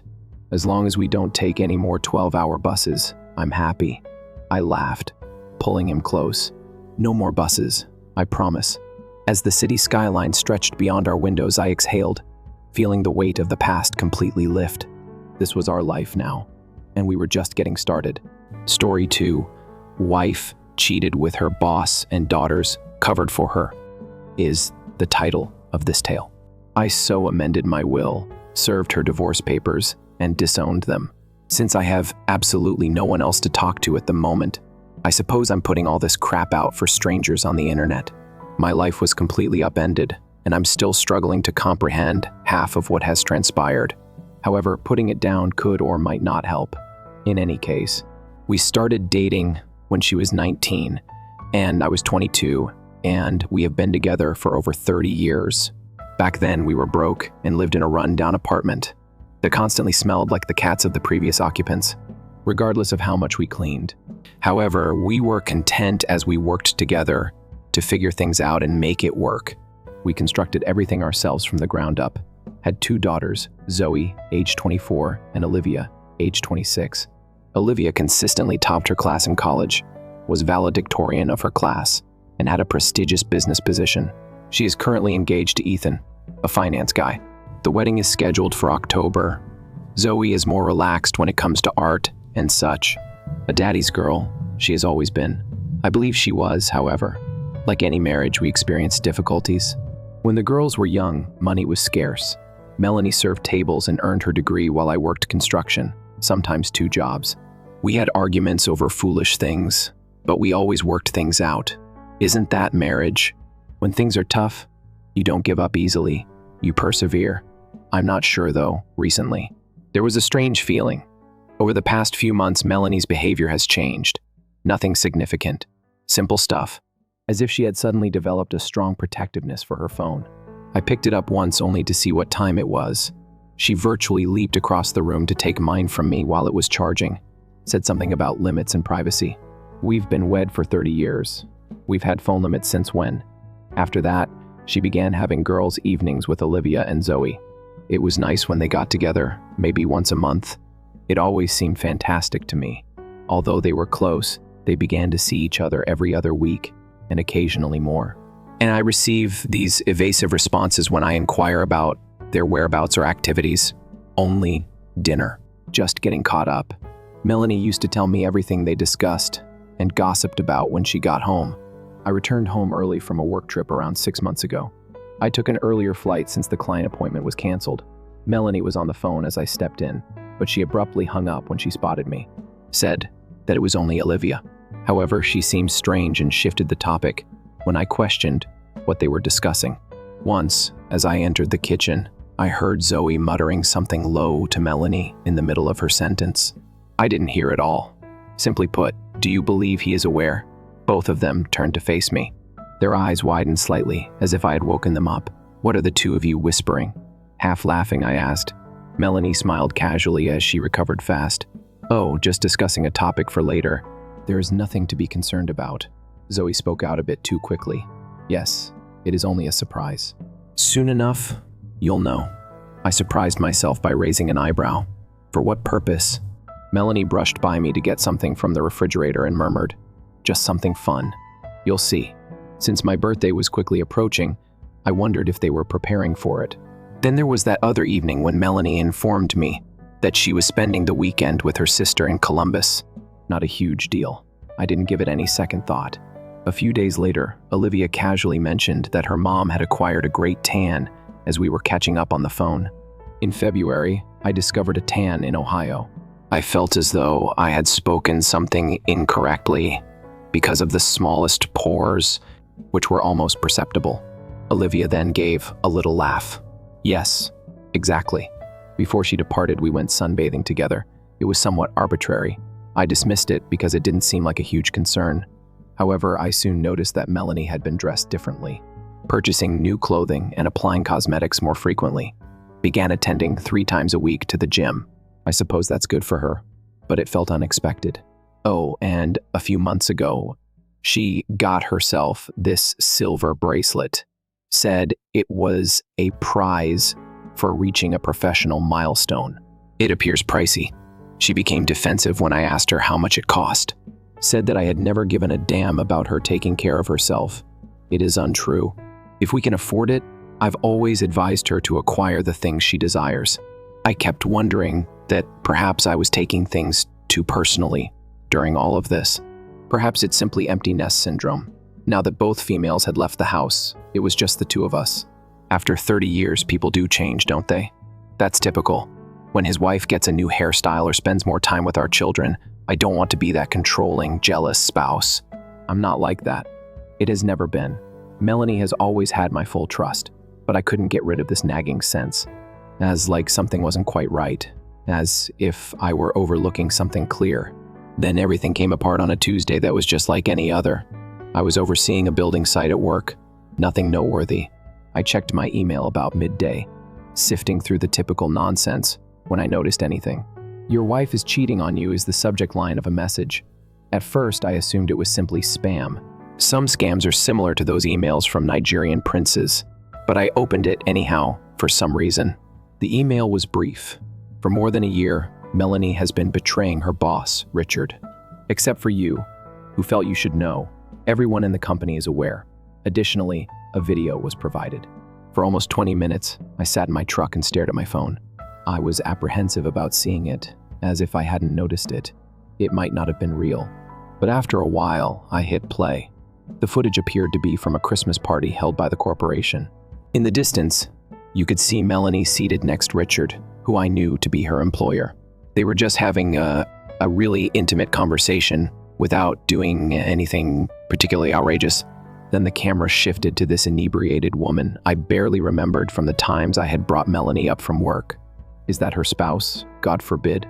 "As long as we don't take any more 12-hour buses, I'm happy." I laughed, pulling him close. "No more buses, I promise." As the city skyline stretched beyond our windows, I exhaled, feeling the weight of the past completely lift. This was our life now, and we were just getting started. Story 2, Wife Cheated with Her Boss and Daughters Covered for Her, is the title of this tale. I so amended my will, served her divorce papers, and disowned them. Since I have absolutely no one else to talk to at the moment, I suppose I'm putting all this crap out for strangers on the internet. My life was completely upended, and I'm still struggling to comprehend half of what has transpired. However, putting it down could or might not help. In any case, we started dating when she was 19, and I was 22, and we have been together for over 30 years. Back then, we were broke and lived in a run-down apartment that constantly smelled like the cats of the previous occupants. regardless of how much we cleaned. However, we were content as we worked together to figure things out and make it work. We constructed everything ourselves from the ground up. Had 2 daughters, Zoe, age 24, and Olivia, age 26. Olivia consistently topped her class in college, was valedictorian of her class, and had a prestigious business position. She is currently engaged to Ethan, a finance guy. The wedding is scheduled for October. Zoe is more relaxed when it comes to art and such. A daddy's girl, she has always been. I believe she was, however. Like any marriage, we experienced difficulties. When the girls were young, money was scarce. Melanie served tables and earned her degree while I worked construction, sometimes 2 jobs. We had arguments over foolish things, but we always worked things out. Isn't that marriage? When things are tough, you don't give up easily. You persevere. I'm not sure, though, recently. There was a strange feeling. Over the past few months, Melanie's behavior has changed. Nothing significant. Simple stuff. As if she had suddenly developed a strong protectiveness for her phone. I picked it up once only to see what time it was. She virtually leaped across the room to take mine from me while it was charging. Said something about limits and privacy. We've been wed for 30 years. We've had phone limits since when? After that, she began having girls' evenings with Olivia and Zoe. It was nice when they got together, maybe once a month. It always seemed fantastic to me. Although they were close, they began to see each other every other week, and occasionally more. And I receive these evasive responses when I inquire about their whereabouts or activities. Only dinner. Just getting caught up. Melanie used to tell me everything they discussed and gossiped about when she got home. I returned home early from a work trip around 6 months ago. I took an earlier flight since the client appointment was canceled. Melanie was on the phone as I stepped in, but she abruptly hung up when she spotted me. Said that it was only Olivia. However, she seemed strange and shifted the topic when I questioned what they were discussing. Once, as I entered the kitchen, I heard Zoe muttering something low to Melanie in the middle of her sentence. I didn't hear it all. Simply put, do you believe he is aware? Both of them turned to face me. Their eyes widened slightly, as if I had woken them up. What are the 2 of you whispering? Half laughing, I asked. Melanie smiled casually as she recovered fast. Oh, just discussing a topic for later. There is nothing to be concerned about. Zoe spoke out a bit too quickly. Yes, it is only a surprise. Soon enough, you'll know. I surprised myself by raising an eyebrow. For what purpose? Melanie brushed by me to get something from the refrigerator and murmured, just something fun. You'll see. Since my birthday was quickly approaching, I wondered if they were preparing for it. Then there was that other evening when Melanie informed me that she was spending the weekend with her sister in Columbus. Not a huge deal. I didn't give it any second thought. A few days later, Olivia casually mentioned that her mom had acquired a great tan as we were catching up on the phone. In February, I discovered a tan in Ohio. I felt as though I had spoken something incorrectly because of the smallest pores, which were almost perceptible. Olivia then gave a little laugh. Yes, exactly. Before she departed, we went sunbathing together. It was somewhat arbitrary. I dismissed it because it didn't seem like a huge concern. However, I soon noticed that Melanie had been dressed differently, purchasing new clothing and applying cosmetics more frequently. Began attending 3 times a week to the gym. I suppose that's good for her, but it felt unexpected. Oh, and a few months ago, she got herself this silver bracelet. Said it was a prize for reaching a professional milestone. It appears pricey. She became defensive when I asked her how much it cost. Said that I had never given a damn about her taking care of herself. It is untrue. If we can afford it, I've always advised her to acquire the things she desires. I kept wondering that perhaps I was taking things too personally during all of this. Perhaps it's simply empty nest syndrome. Now that both females had left the house, it was just the 2 of us. After 30 years, people do change, don't they? That's typical. When his wife gets a new hairstyle or spends more time with our children, I don't want to be that controlling, jealous spouse. I'm not like that. It has never been. Melanie has always had my full trust, but I couldn't get rid of this nagging sense. As like something wasn't quite right. As if I were overlooking something clear. Then everything came apart on a Tuesday that was just like any other. I was overseeing a building site at work. Nothing noteworthy. I checked my email about midday, sifting through the typical nonsense when I noticed anything. "Your wife is cheating on you" is the subject line of a message. At first, I assumed it was simply spam. Some scams are similar to those emails from Nigerian princes, but I opened it anyhow for some reason. The email was brief. "For more than a year, Melanie has been betraying her boss, Richard. Except for you, who felt you should know. Everyone in the company is aware. Additionally, a video was provided." For almost 20 minutes, I sat in my truck and stared at my phone. I was apprehensive about seeing it, as if I hadn't noticed it. It might not have been real. But after a while, I hit play. The footage appeared to be from a Christmas party held by the corporation. In the distance, you could see Melanie seated next to Richard, who I knew to be her employer. They were just having a really intimate conversation without doing anything particularly outrageous. Then the camera shifted to this inebriated woman I barely remembered from the times I had brought Melanie up from work. "Is that her spouse? God forbid?"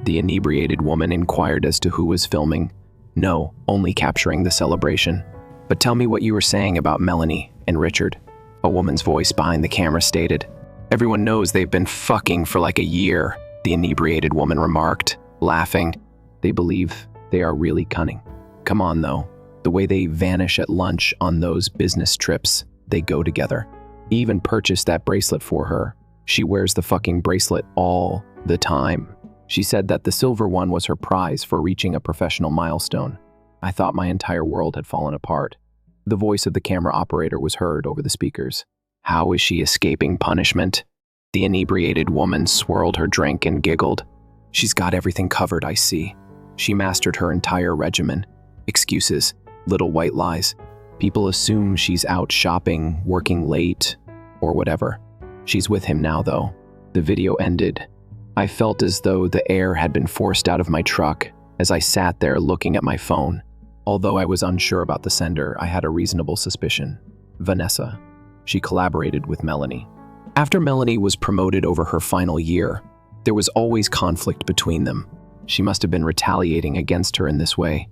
The inebriated woman inquired as to who was filming. "No, only capturing the celebration." "But tell me what you were saying about Melanie and Richard," a woman's voice behind the camera stated. "Everyone knows they've been fucking for like a year," the inebriated woman remarked, laughing. "They believe they are really cunning. Come on, though. The way they vanish at lunch on those business trips, they go together. He even purchased that bracelet for her. She wears the fucking bracelet all the time. She said that the silver one was her prize for reaching a professional milestone. I thought my entire world had fallen apart." The voice of the camera operator was heard over the speakers. "How is she escaping punishment?" The inebriated woman swirled her drink and giggled. "She's got everything covered, I see. She mastered her entire regimen. Excuses, little white lies. People assume she's out shopping, working late, or whatever. She's with him now, though." The video ended. I felt as though the air had been forced out of my truck as I sat there looking at my phone. Although I was unsure about the sender, I had a reasonable suspicion. Vanessa. She collaborated with Melanie. After Melanie was promoted over her final year, there was always conflict between them. She must have been retaliating against her in this way.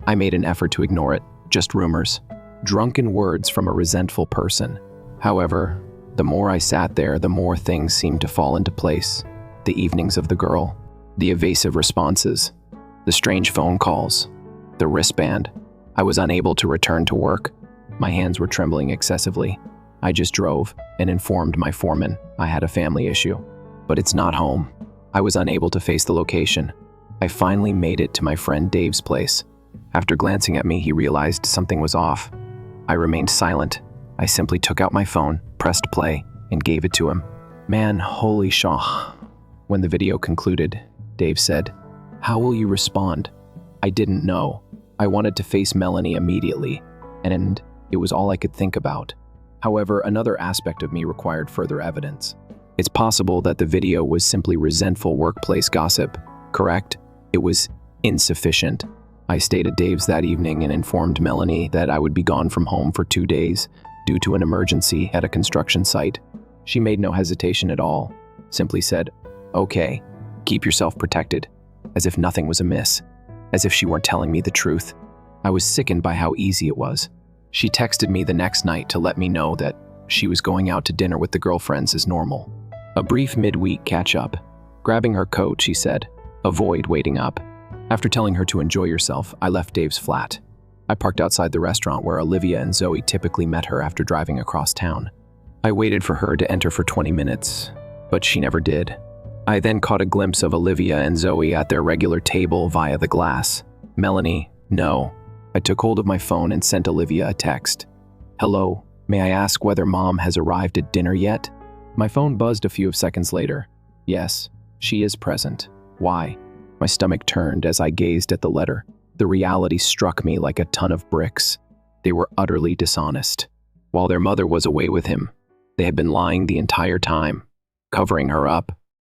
I made an effort to ignore it, just rumors. Drunken words from a resentful person. However, the more I sat there, the more things seemed to fall into place. The evenings of the girl, the evasive responses, the strange phone calls, the wristband. I was unable to return to work. My hands were trembling excessively. I just drove and informed my foreman I had a family issue. But it's not home. I was unable to face the location. I finally made it to my friend Dave's place. After glancing at me, he realized something was off. I remained silent. I simply took out my phone, pressed play, and gave it to him. "Man, holy shaw." When the video concluded, Dave said, "How will you respond?" I didn't know. I wanted to face Melanie immediately, and it was all I could think about. However, another aspect of me required further evidence. It's possible that the video was simply resentful workplace gossip, correct? It was insufficient. I stayed at Dave's that evening and informed Melanie that I would be gone from home for 2 days due to an emergency at a construction site. She made no hesitation at all, simply said, "Okay, keep yourself protected," as if nothing was amiss, as if she weren't telling me the truth. I was sickened by how easy it was. She texted me the next night to let me know that she was going out to dinner with the girlfriends as normal. A brief midweek catch-up. Grabbing her coat, she said, "Avoid waiting up." After telling her to enjoy herself, I left Dave's flat. I parked outside the restaurant where Olivia and Zoe typically met her after driving across town. I waited for her to enter for 20 minutes, but she never did. I then caught a glimpse of Olivia and Zoe at their regular table via the glass. Melanie, no. I took hold of my phone and sent Olivia a text. "Hello, may I ask whether Mom has arrived at dinner yet?" My phone buzzed a few seconds later. "Yes, she is present. Why?" My stomach turned as I gazed at the letter. The reality struck me like a ton of bricks. They were utterly dishonest. While their mother was away with him, they had been lying the entire time, covering her up,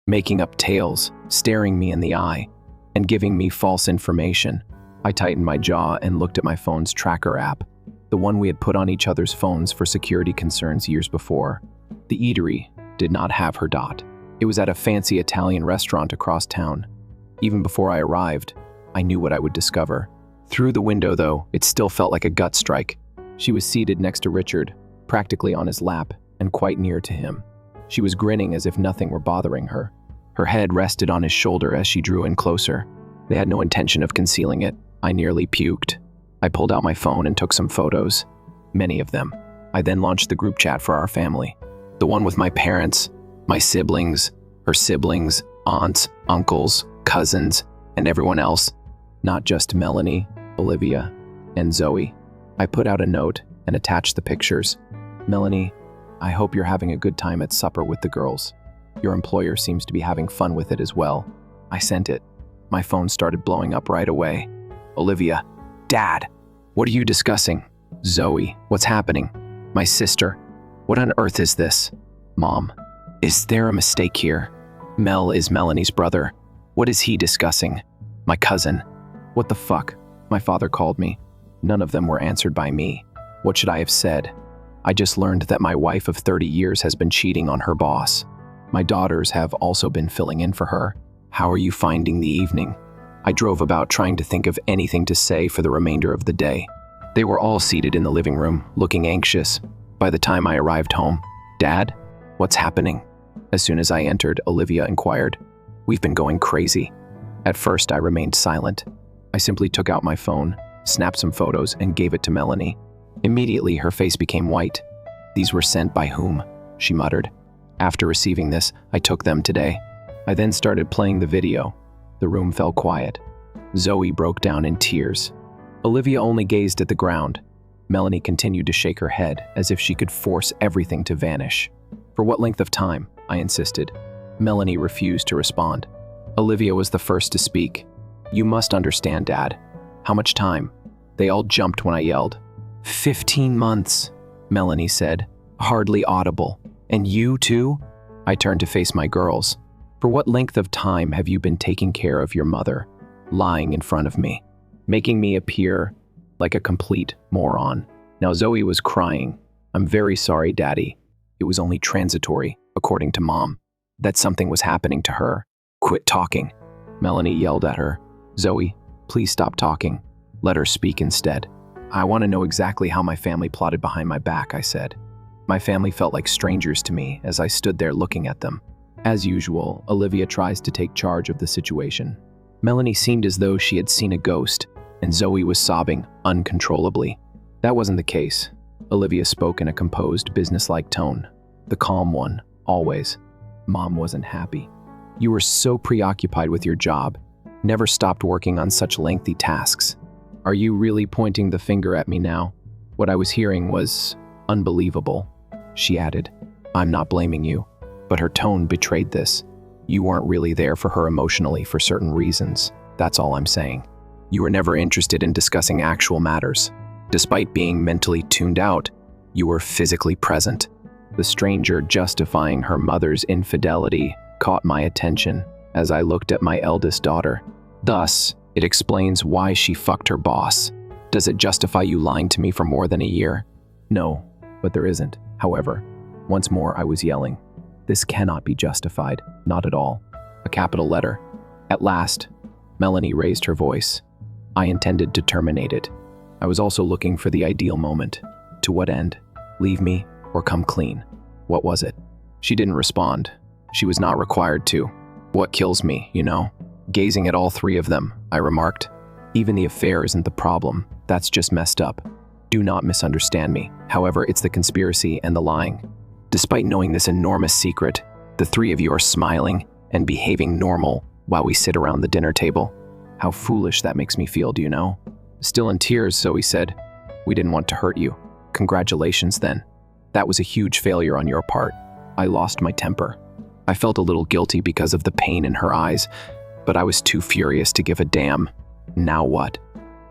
making up tales, staring me in the eye, and giving me false information. I tightened my jaw and looked at my phone's tracker app, the one we had put on each other's phones for security concerns years before. The eatery did not have her dot. It was at a fancy Italian restaurant across town. Even before I arrived, I knew what I would discover. Through the window, though, it still felt like a gut strike. She was seated next to Richard, practically on his lap, and quite near to him. She was grinning as if nothing were bothering her. Her head rested on his shoulder as she drew in closer. They had no intention of concealing it. I nearly puked. I pulled out my phone and took some photos. Many of them. I then launched the group chat for our family. The one with my parents, my siblings, her siblings, aunts, uncles, cousins, and everyone else. Not just Melanie, Olivia, and Zoe. I put out a note and attached the pictures. Melanie, I hope you're having a good time at supper with the girls. Your employer seems to be having fun with it as well. I sent it. My phone started blowing up right away. Olivia, Dad, what are you discussing? Zoe, what's happening? My sister, what on earth is this? Mom, is there a mistake here? Mel is Melanie's brother. What is he discussing? My cousin. What the fuck? My father called me. None of them were answered by me. What should I have said? I just learned that my wife of 30 years has been cheating on her boss. My daughters have also been filling in for her. How are you finding the evening? I drove about trying to think of anything to say for the remainder of the day. They were all seated in the living room, looking anxious. By the time I arrived home, Dad, what's happening? As soon as I entered, Olivia inquired. We've been going crazy. At first, I remained silent. I simply took out my phone, snapped some photos, and gave it to Melanie. Immediately, her face became white. These were sent by whom? She muttered. After receiving this, I took them today. I then started playing the video. The room fell quiet. Zoe broke down in tears. Olivia only gazed at the ground. Melanie continued to shake her head as if she could force everything to vanish. For what length of time? I insisted. Melanie refused to respond. Olivia was the first to speak. You must understand, Dad. How much time? They all jumped when I yelled. 15 months, Melanie said, hardly audible. And you too? I turned to face my girls. For what length of time have you been taking care of your mother, lying in front of me, making me appear like a complete moron? Now Zoe was crying. I'm very sorry, Daddy. It was only transitory, according to Mom. That something was happening to her. Quit talking. Melanie yelled at her. Zoe, please stop talking. Let her speak instead. I want to know exactly how my family plotted behind my back, I said. My family felt like strangers to me as I stood there looking at them. As usual, Olivia tries to take charge of the situation. Melanie seemed as though she had seen a ghost, and Zoe was sobbing uncontrollably. That wasn't the case. Olivia spoke in a composed, businesslike tone. The calm one, always. Mom wasn't happy. You were so preoccupied with your job, never stopped working on such lengthy tasks. Are you really pointing the finger at me now? What I was hearing was unbelievable. She added, I'm not blaming you, but her tone betrayed this. You weren't really there for her emotionally for certain reasons. That's all I'm saying. You were never interested in discussing actual matters. Despite being mentally tuned out, you were physically present. The stranger justifying her mother's infidelity caught my attention as I looked at my eldest daughter. Thus, it explains why she fucked her boss. Does it justify you lying to me for more than a year? No, but there isn't. However, once more I was yelling. This cannot be justified, not at all. A capital letter. At last, Melanie raised her voice. I intended to terminate it. I was also looking for the ideal moment. To what end? Leave me or come clean? What was it? She didn't respond. She was not required to. What kills me, you know? Gazing at all three of them, I remarked. Even the affair isn't the problem. That's just messed up. Do not misunderstand me. However, it's the conspiracy and the lying. Despite knowing this enormous secret, the three of you are smiling and behaving normal while we sit around the dinner table. How foolish that makes me feel, do you know? Still in tears, Zoe said. We didn't want to hurt you. Congratulations then. That was a huge failure on your part. I lost my temper. I felt a little guilty because of the pain in her eyes, but I was too furious to give a damn. Now what?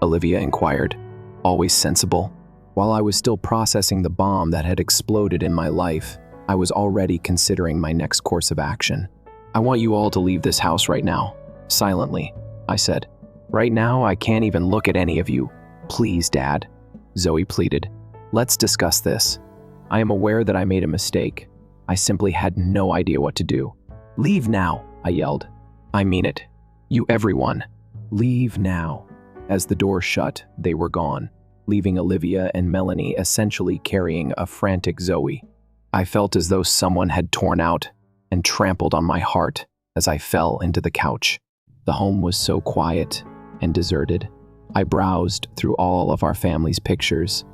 Olivia inquired. Always sensible. While I was still processing the bomb that had exploded in my life, I was already considering my next course of action. I want you all to leave this house right now. Silently, I said. Right now, I can't even look at any of you. Please, Dad, Zoe pleaded. Let's discuss this. I am aware that I made a mistake. I simply had no idea what to do. Leave now, I yelled. I mean it. You everyone. Leave now. As the door shut, they were gone, leaving Olivia and Melanie essentially carrying a frantic Zoe. I felt as though someone had torn out and trampled on my heart as I fell into the couch. The home was so quiet and deserted. I browsed through all of our family's pictures.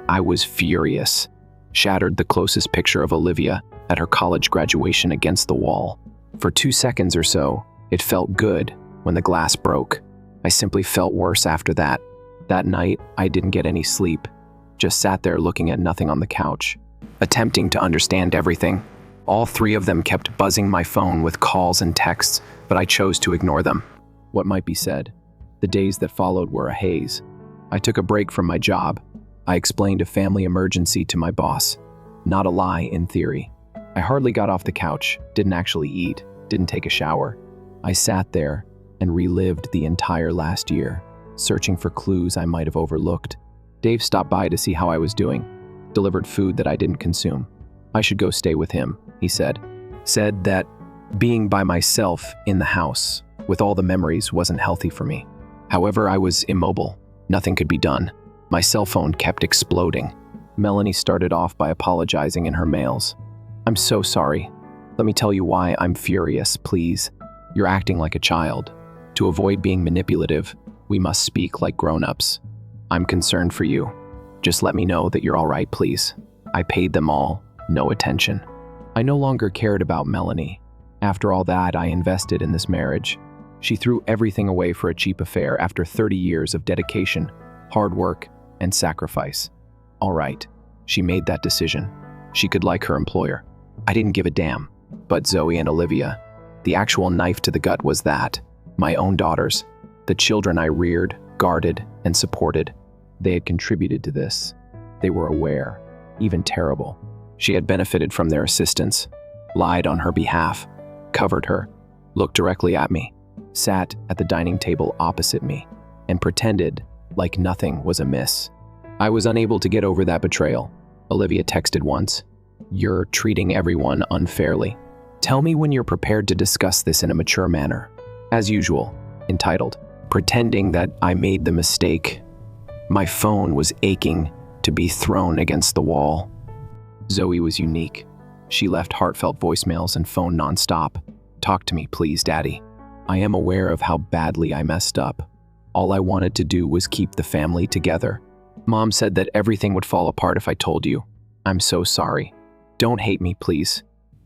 I was furious. Shattered the closest picture of Olivia at her college graduation against the wall. For 2 seconds or so, it felt good when the glass broke. I simply felt worse after that. That night, I didn't get any sleep. Just sat there looking at nothing on the couch, attempting to understand everything. All 3 of them kept buzzing my phone with calls and texts, but I chose to ignore them. What might be said? The days that followed were a haze. I took a break from my job. I explained a family emergency to my boss. Not a lie in theory. I hardly got off the couch, didn't actually eat, didn't take a shower. I sat there and relived the entire last year, searching for clues I might have overlooked. Dave stopped by to see how I was doing, delivered food that I didn't consume. I should go stay with him, he said. Said that being by myself in the house with all the memories wasn't healthy for me. However, I was immobile. Nothing could be done. My cell phone kept exploding. Melanie started off by apologizing in her mails. "I'm so sorry. Let me tell you why I'm furious, please. You're acting like a child. To avoid being manipulative, we must speak like grown-ups. I'm concerned for you. Just let me know that you're all right, please." I paid them all no attention. I no longer cared about Melanie. After all that I invested in this marriage, she threw everything away for a cheap affair after 30 years of dedication, hard work, and sacrifice. All right, she made that decision. She could like her employer. I didn't give a damn. But Zoe and Olivia, the actual knife to the gut was that. My own daughters, the children I reared, guarded, and supported, they had contributed to this. They were aware, even terrible. She had benefited from their assistance, lied on her behalf, covered her, looked directly at me, sat at the dining table opposite me, and pretended like nothing was amiss. I was unable to get over that betrayal. Olivia texted once, "You're treating everyone unfairly. Tell me when you're prepared to discuss this in a mature manner." As usual, entitled, pretending that I made the mistake. My phone was aching to be thrown against the wall. Zoe was unique. She left heartfelt voicemails and phoned nonstop. "Talk to me, please, Daddy. I am aware of how badly I messed up. All I wanted to do was keep the family together. Mom said that everything would fall apart if I told you. I'm so sorry. Don't hate me, please."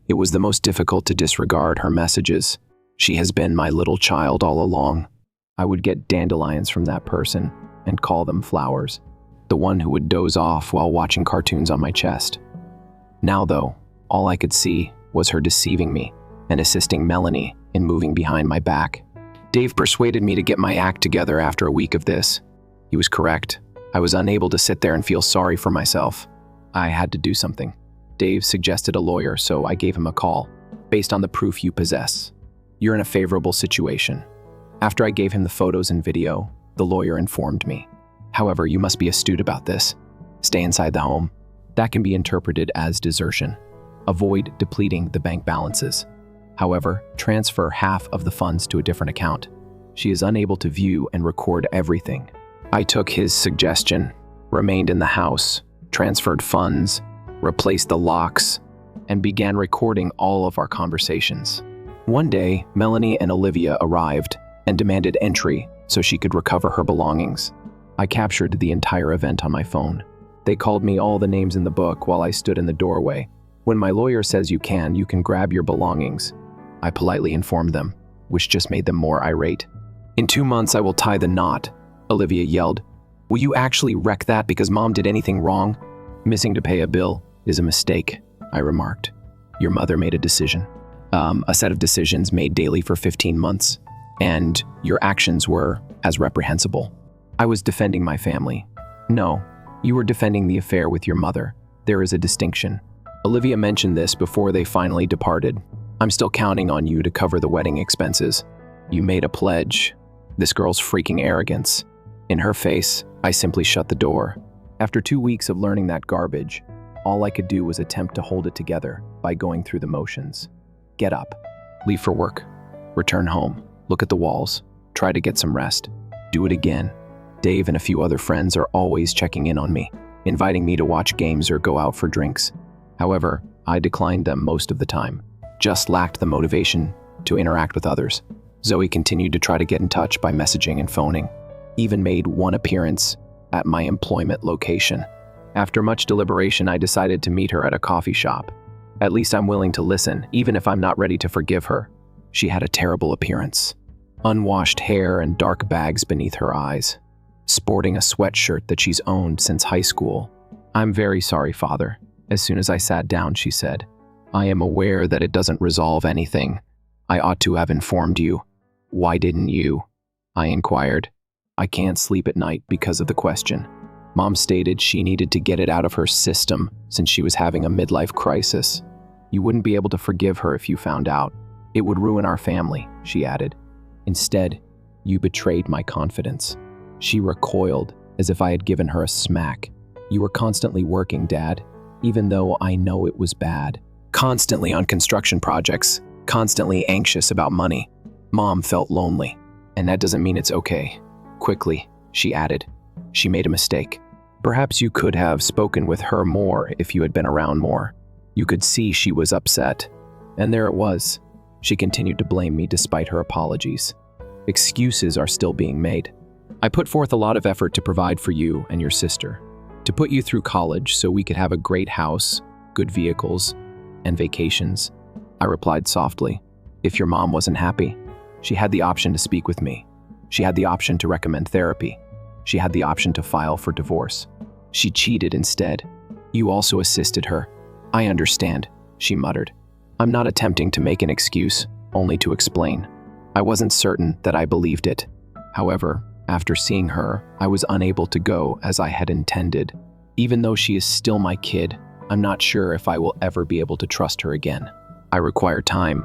It was the most difficult to disregard her messages. She has been my little child all along. I would get dandelions from that person and call them flowers. The one who would doze off while watching cartoons on my chest. Now, though, all I could see was her deceiving me and assisting Melanie in moving behind my back. Dave persuaded me to get my act together after a week of this. He was correct. I was unable to sit there and feel sorry for myself. I had to do something. Dave suggested a lawyer, so I gave him a call. "Based on the proof you possess, you're in a favorable situation." After I gave him the photos and video, the lawyer informed me. "However, you must be astute about this. Stay inside the home. That can be interpreted as desertion. Avoid depleting the bank balances. However, transfer half of the funds to a different account. She is unable to view and record everything." I took his suggestion, remained in the house, transferred funds, replaced the locks, and began recording all of our conversations. One day, Melanie and Olivia arrived and demanded entry so she could recover her belongings. I captured the entire event on my phone. They called me all the names in the book while I stood in the doorway. "When my lawyer says you can grab your belongings," I politely informed them, which just made them more irate. "In 2 months, I will tie the knot," Olivia yelled. "Will you actually wreck that because Mom did anything wrong?" "Missing to pay a bill is a mistake," I remarked. "Your mother made a decision. A set of decisions made daily for 15 months, and your actions were as reprehensible." I was defending my family. "No, you were defending the affair with your mother. There is a distinction." Olivia mentioned this before they finally departed. "I'm still counting on you to cover the wedding expenses. You made a pledge." This girl's freaking arrogance. In her face, I simply shut the door. After 2 weeks of learning that garbage, all I could do was attempt to hold it together by going through the motions. Get up, leave for work, return home, look at the walls, try to get some rest, do it again. Dave and a few other friends are always checking in on me, inviting me to watch games or go out for drinks. However, I declined them most of the time. Just lacked the motivation to interact with others. Zoe continued to try to get in touch by messaging and phoning, even made one appearance at my employment location. After much deliberation, I decided to meet her at a coffee shop. At least I'm willing to listen, even if I'm not ready to forgive her. She had a terrible appearance. Unwashed hair and dark bags beneath her eyes. Sporting a sweatshirt that she's owned since high school. "I'm very sorry, Father." As soon as I sat down, she said, "I am aware that it doesn't resolve anything. I ought to have informed you. Why didn't you?" I inquired. "I can't sleep at night because of the question." Mom stated she needed to get it out of her system since she was having a midlife crisis. "You wouldn't be able to forgive her if you found out. It would ruin our family," she added. "Instead, you betrayed my confidence." She recoiled as if I had given her a smack. "You were constantly working, Dad, even though I know it was bad. Constantly on construction projects, constantly anxious about money. Mom felt lonely, and that doesn't mean it's okay." Quickly, she added, "She made a mistake. Perhaps you could have spoken with her more if you had been around more." You could see she was upset. And there it was. She continued to blame me despite her apologies. Excuses are still being made. "I put forth a lot of effort to provide for you and your sister, to put you through college so we could have a great house, good vehicles, and vacations," I replied softly. "If your mom wasn't happy, she had the option to speak with me. She had the option to recommend therapy. She had the option to file for divorce. She cheated instead. You also assisted her." "I understand," she muttered. "I'm not attempting to make an excuse, only to explain. I wasn't certain that I believed it. However, after seeing her, I was unable to go as I had intended. Even though she is still my kid, I'm not sure if I will ever be able to trust her again. I require time,"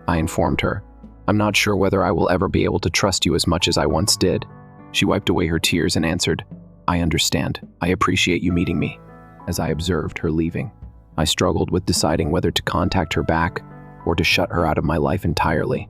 I informed her. "I'm not sure whether I will ever be able to trust you as much as I once did." She wiped away her tears and answered, "I understand. I appreciate you meeting me." As I observed her leaving, I struggled with deciding whether to contact her back or to shut her out of my life entirely.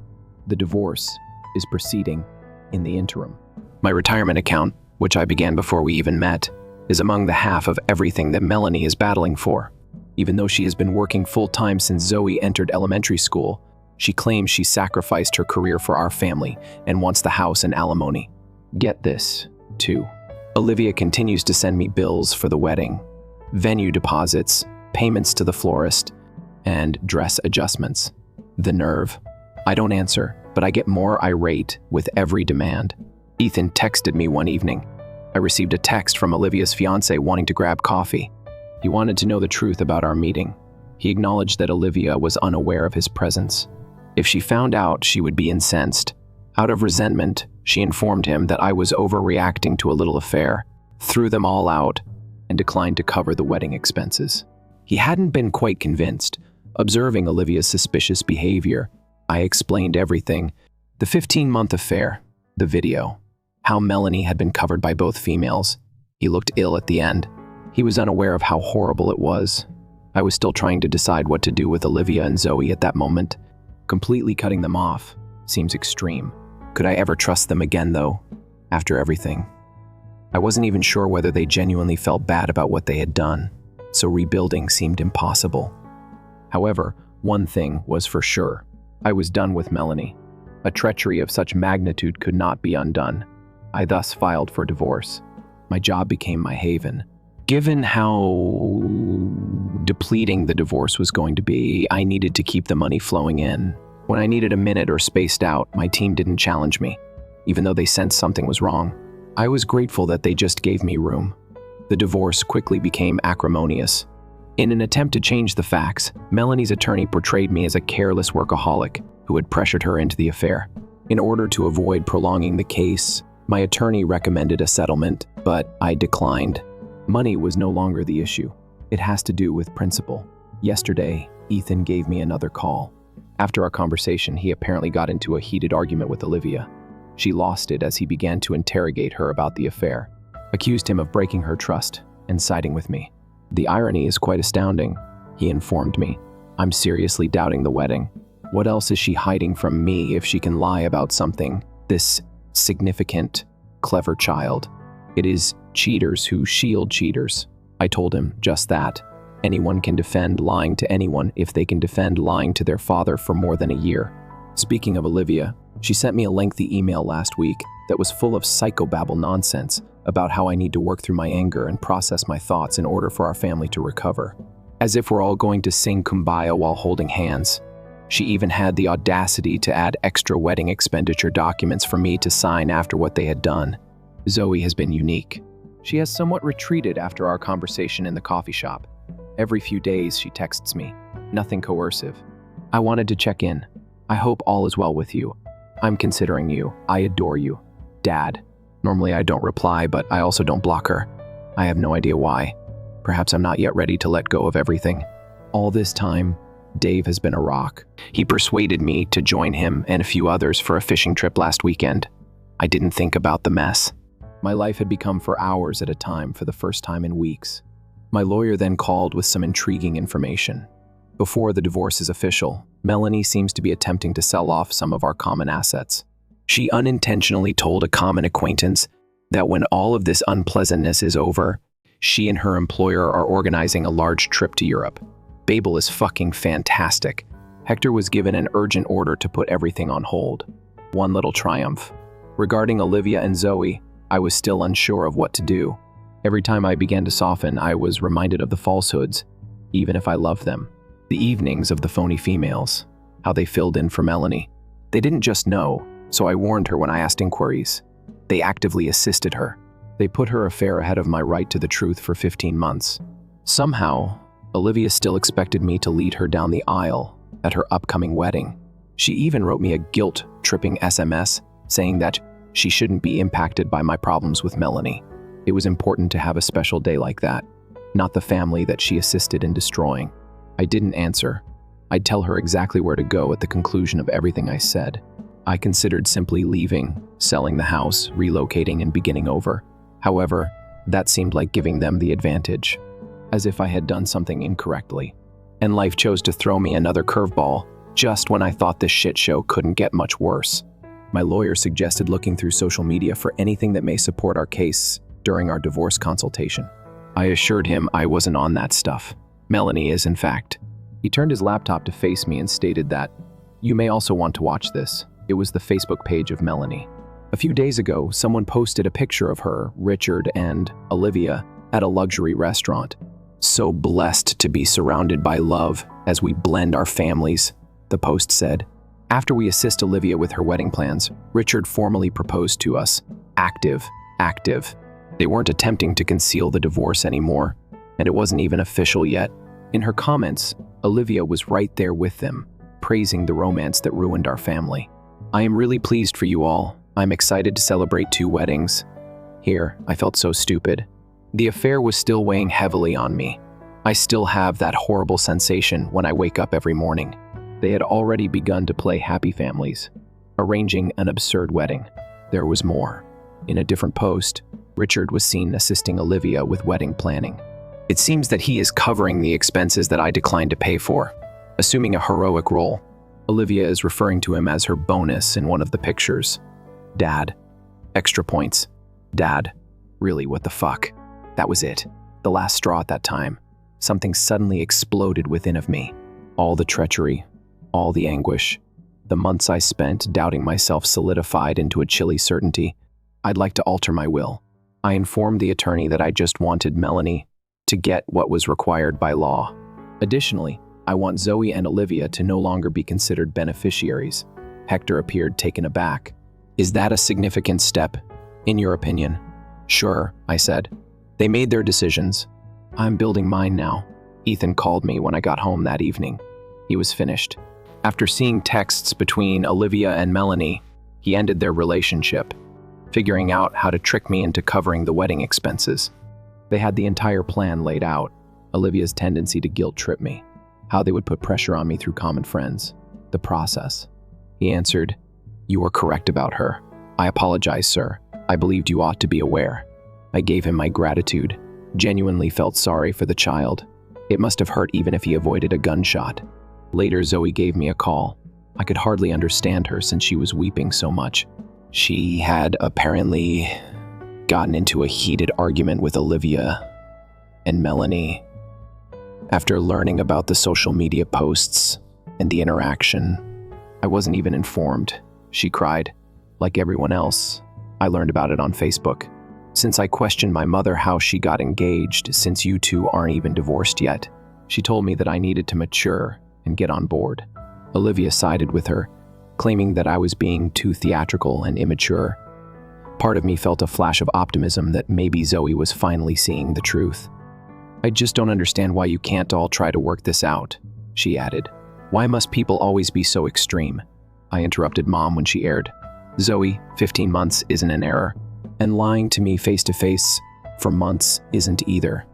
The divorce is proceeding in the interim. My retirement account, which I began before we even met, is among the half of everything that Melanie is battling for. Even though she has been working full-time since Zoe entered elementary school, she claims she sacrificed her career for our family and wants the house and alimony. Get this, too. Olivia continues to send me bills for the wedding, venue deposits, payments to the florist, and dress adjustments. The nerve. I don't answer, but I get more irate with every demand. Ethan texted me one evening. I received a text from Olivia's fiancé wanting to grab coffee. He wanted to know the truth about our meeting. He acknowledged that Olivia was unaware of his presence. If she found out, she would be incensed. Out of resentment, she informed him that I was overreacting to a little affair, threw them all out, and declined to cover the wedding expenses. He hadn't been quite convinced. Observing Olivia's suspicious behavior, I explained everything. The 15-month affair, the video, how Melanie had been covered by both females. He looked ill at the end. He was unaware of how horrible it was. I was still trying to decide what to do with Olivia and Zoe at that moment. Completely cutting them off seems extreme. Could I ever trust them again, though, after everything? I wasn't even sure whether they genuinely felt bad about what they had done, so rebuilding seemed impossible. However, one thing was for sure. I was done with Melanie. A treachery of such magnitude could not be undone. I thus filed for divorce. My job became my haven. Given how depleting the divorce was going to be, I needed to keep the money flowing in. When I needed a minute or spaced out, my team didn't challenge me, even though they sensed something was wrong. I was grateful that they just gave me room. The divorce quickly became acrimonious. In an attempt to change the facts, Melanie's attorney portrayed me as a careless workaholic who had pressured her into the affair. In order to avoid prolonging the case, my attorney recommended a settlement, but I declined. Money was no longer the issue. It has to do with principle. Yesterday, Ethan gave me another call. After our conversation, he apparently got into a heated argument with Olivia. She lost it as he began to interrogate her about the affair, accused him of breaking her trust and siding with me. The irony is quite astounding, he informed me. I'm seriously doubting the wedding. What else is she hiding from me if she can lie about something? This significant, clever child. It is cheaters who shield cheaters. I told him just that. Anyone can defend lying to anyone if they can defend lying to their father for more than a year. Speaking of Olivia, she sent me a lengthy email last week that was full of psychobabble nonsense about how I need to work through my anger and process my thoughts in order for our family to recover. As if we're all going to sing Kumbaya while holding hands. She even had the audacity to add extra wedding expenditure documents for me to sign after what they had done. Zoe has been unique. She has somewhat retreated after our conversation in the coffee shop. Every few days she texts me, nothing coercive. I wanted to check in. I hope all is well with you. I'm considering you. I adore you. Dad. Normally I don't reply, but I also don't block her. I have no idea why. Perhaps I'm not yet ready to let go of everything. All this time, Dave has been a rock. He persuaded me to join him and a few others for a fishing trip last weekend. I didn't think about the mess. My life had become for hours at a time for the first time in weeks. My lawyer then called with some intriguing information. Before the divorce is official, Melanie seems to be attempting to sell off some of our common assets. She unintentionally told a common acquaintance that when all of this unpleasantness is over, she and her employer are organizing a large trip to Europe. Babel is fucking fantastic. Hector was given an urgent order to put everything on hold. One little triumph. Regarding Olivia and Zoe, I was still unsure of what to do. Every time I began to soften, I was reminded of the falsehoods, even if I loved them. The evenings of the phony females, how they filled in for Melanie. They didn't just know, so I warned her when I asked inquiries. They actively assisted her. They put her affair ahead of my right to the truth for 15 months. Somehow, Olivia still expected me to lead her down the aisle at her upcoming wedding. She even wrote me a guilt-tripping SMS saying that she shouldn't be impacted by my problems with Melanie. It was important to have a special day like that, not the family that she assisted in destroying. I didn't answer. I'd tell her exactly where to go at the conclusion of everything I said. I considered simply leaving, selling the house, relocating, and beginning over. However, that seemed like giving them the advantage, as if I had done something incorrectly. And life chose to throw me another curveball, just when I thought this shit show couldn't get much worse. My lawyer suggested looking through social media for anything that may support our case during our divorce consultation. I assured him I wasn't on that stuff. Melanie is, in fact. He turned his laptop to face me and stated that, "You may also want to watch this." It was the Facebook page of Melanie. A few days ago, someone posted a picture of her, Richard, and Olivia at a luxury restaurant. "So blessed to be surrounded by love as we blend our families," the post said. After we assist Olivia with her wedding plans, Richard formally proposed to us. Active. They weren't attempting to conceal the divorce anymore, and it wasn't even official yet. In her comments, Olivia was right there with them, praising the romance that ruined our family. "I am really pleased for you all. I'm excited to celebrate 2 weddings." Here, I felt so stupid. The affair was still weighing heavily on me. I still have that horrible sensation when I wake up every morning. They had already begun to play happy families, arranging an absurd wedding. There was more. In a different post, Richard was seen assisting Olivia with wedding planning. It seems that he is covering the expenses that I declined to pay for, assuming a heroic role. Olivia is referring to him as her bonus in one of the pictures. Dad. Extra points. Dad. Really, what the fuck? That was it. The last straw at that time. Something suddenly exploded within of me. All the treachery, all the anguish, the months I spent doubting myself solidified into a chilly certainty. I'd like to alter my will. I informed the attorney that I just wanted Melanie to get what was required by law. Additionally, I want Zoe and Olivia to no longer be considered beneficiaries. Hector appeared taken aback. "Is that a significant step, in your opinion?" "Sure," I said. "They made their decisions. I'm building mine now." Ethan called me when I got home that evening. He was finished. After seeing texts between Olivia and Melanie, he ended their relationship, figuring out how to trick me into covering the wedding expenses. They had the entire plan laid out, Olivia's tendency to guilt-trip me, how they would put pressure on me through common friends, the process. He answered, "You are correct about her. I apologize, sir. I believed you ought to be aware." I gave him my gratitude, genuinely felt sorry for the child. It must have hurt even if he avoided a gunshot. Later, Zoe gave me a call. I could hardly understand her since she was weeping so much. She had apparently gotten into a heated argument with Olivia and Melanie. After learning about the social media posts and the interaction, I wasn't even informed, she cried. Like everyone else, I learned about it on Facebook. Since I questioned my mother how she got engaged, since you two aren't even divorced yet, she told me that I needed to mature and get on board. Olivia sided with her, claiming that I was being too theatrical and immature. Part of me felt a flash of optimism that maybe Zoe was finally seeing the truth. I just don't understand why you can't all try to work this out, she added. Why must people always be so extreme? I interrupted Mom when she aired. Zoe, 15 months isn't an error, and lying to me face to face for months isn't either.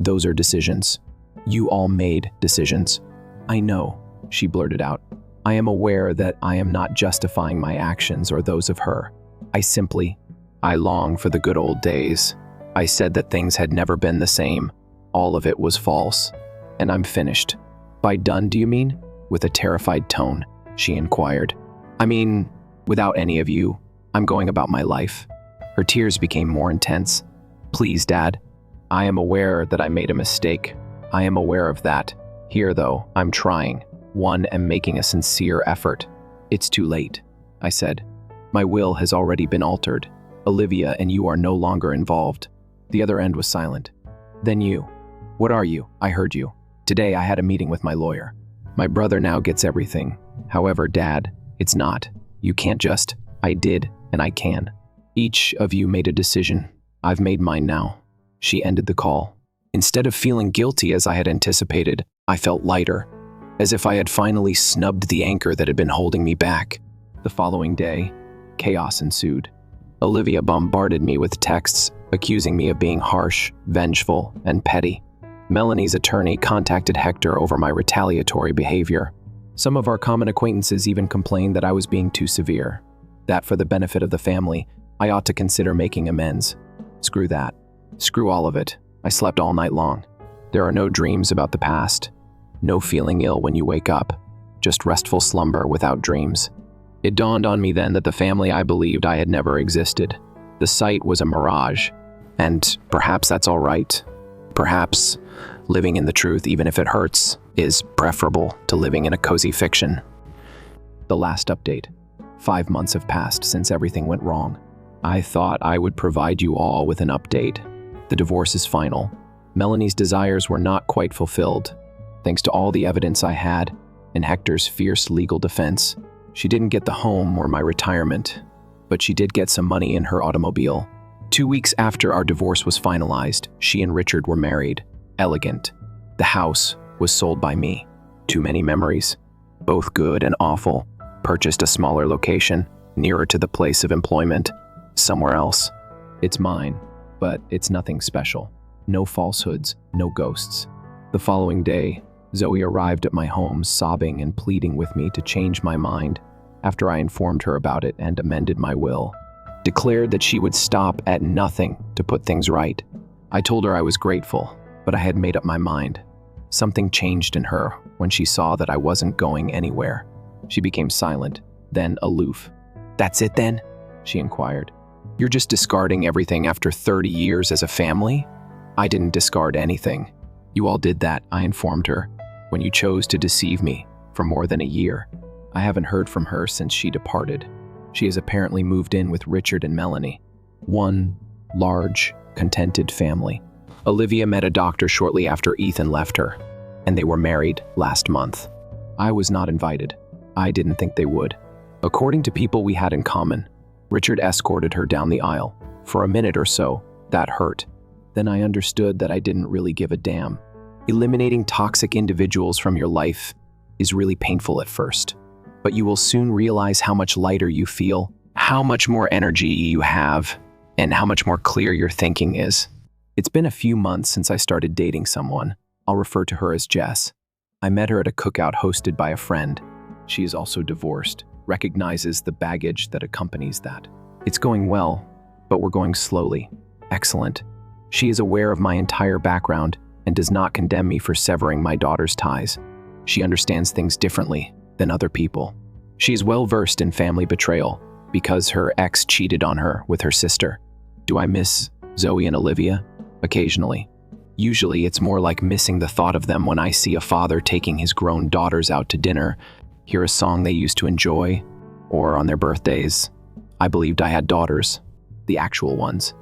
Those are decisions. You all made decisions. I know, she blurted out. I am aware that I am not justifying my actions or those of her. I long for the good old days. I said that things had never been the same. All of it was false. And I'm finished. By done, do you mean? With a terrified tone, she inquired. I mean, without any of you, I'm going about my life. Her tears became more intense. Please, Dad. I am aware that I made a mistake. I am aware of that. Here, though, I'm trying. Am making a sincere effort. It's too late, I said. My will has already been altered. Olivia and you are no longer involved. The other end was silent. Then you. What are you? I heard you. Today I had a meeting with my lawyer. My brother now gets everything. However, Dad, it's not. You can't just. I did, and I can. Each of you made a decision. I've made mine now. She ended the call. Instead of feeling guilty as I had anticipated, I felt lighter, as if I had finally snubbed the anchor that had been holding me back. The following day, chaos ensued. Olivia bombarded me with texts accusing me of being harsh, vengeful, and petty. Melanie's attorney contacted Hector over my retaliatory behavior. Some of our common acquaintances even complained that I was being too severe. That for the benefit of the family, I ought to consider making amends. Screw that. Screw all of it. I slept all night long. There are no dreams about the past. No feeling ill when you wake up. Just restful slumber without dreams. It dawned on me then that the family I believed I had never existed. The sight was a mirage. And perhaps that's all right. Perhaps living in the truth, even if it hurts, is preferable to living in a cozy fiction. The last update. 5 months have passed since everything went wrong. I thought I would provide you all with an update. The divorce is final. Melanie's desires were not quite fulfilled. Thanks to all the evidence I had and Hector's fierce legal defense, she didn't get the home or my retirement, but she did get some money in her automobile. 2 weeks after our divorce was finalized, she and Richard were married. Elegant. The house was sold by me. Too many memories. Both good and awful. Purchased a smaller location, nearer to the place of employment. Somewhere else. It's mine, but it's nothing special. No falsehoods, no ghosts. The following day, Zoe arrived at my home sobbing and pleading with me to change my mind after I informed her about it and amended my will. Declared that she would stop at nothing to put things right. I told her I was grateful, but I had made up my mind. Something changed in her when she saw that I wasn't going anywhere. She became silent, then aloof. That's it then? She inquired. You're just discarding everything after 30 years as a family? I didn't discard anything. You all did that, I informed her, when you chose to deceive me for more than a year. I haven't heard from her since she departed. She has apparently moved in with Richard and Melanie. One large, contented family. Olivia met a doctor shortly after Ethan left her, and they were married last month. I was not invited. I didn't think they would. According to people we had in common, Richard escorted her down the aisle. For a minute or so, that hurt. Then I understood that I didn't really give a damn. Eliminating toxic individuals from your life is really painful at first, but you will soon realize how much lighter you feel, how much more energy you have, and how much more clear your thinking is. It's been a few months since I started dating someone. I'll refer to her as Jess. I met her at a cookout hosted by a friend. She is also divorced, recognizes the baggage that accompanies that. It's going well, but we're going slowly. Excellent. She is aware of my entire background and does not condemn me for severing my daughter's ties. She understands things differently than other people. She is well versed in family betrayal because her ex cheated on her with her sister. Do I miss Zoe and Olivia? Occasionally. Usually it's more like missing the thought of them when I see a father taking his grown daughters out to dinner hear a song they used to enjoy, or on their birthdays. I believed I had daughters, the actual ones,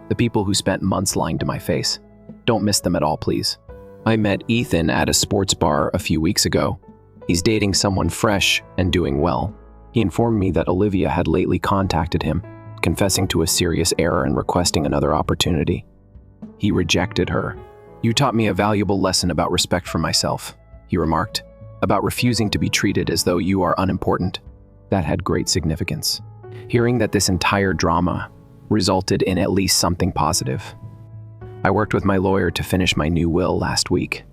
the people who spent months lying to my face. Don't miss them at all, please. I met Ethan at a sports bar a few weeks ago. He's dating someone fresh and doing well. He informed me that Olivia had lately contacted him, confessing to a serious error and requesting another opportunity. He rejected her. "You taught me a valuable lesson about respect for myself," he remarked, "about refusing to be treated as though you are unimportant." That had great significance. Hearing that this entire drama resulted in at least something positive. I worked with my lawyer to finish my new will last week.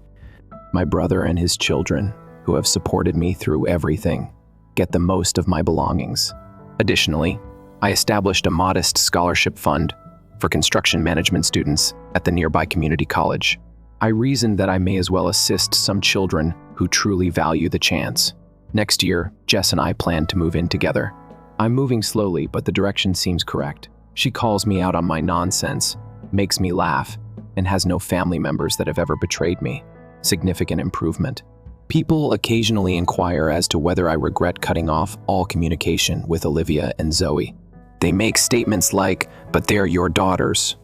My brother and his children, who have supported me through everything, get the most of my belongings. Additionally, I established a modest scholarship fund for construction management students at the nearby community college. I reasoned that I may as well assist some children who truly value the chance. Next year, Jess and I plan to move in together. I'm moving slowly, but the direction seems correct. She calls me out on my nonsense, makes me laugh, and has no family members that have ever betrayed me. Significant improvement. People occasionally inquire as to whether I regret cutting off all communication with Olivia and Zoe. They make statements like, "But they're your daughters,"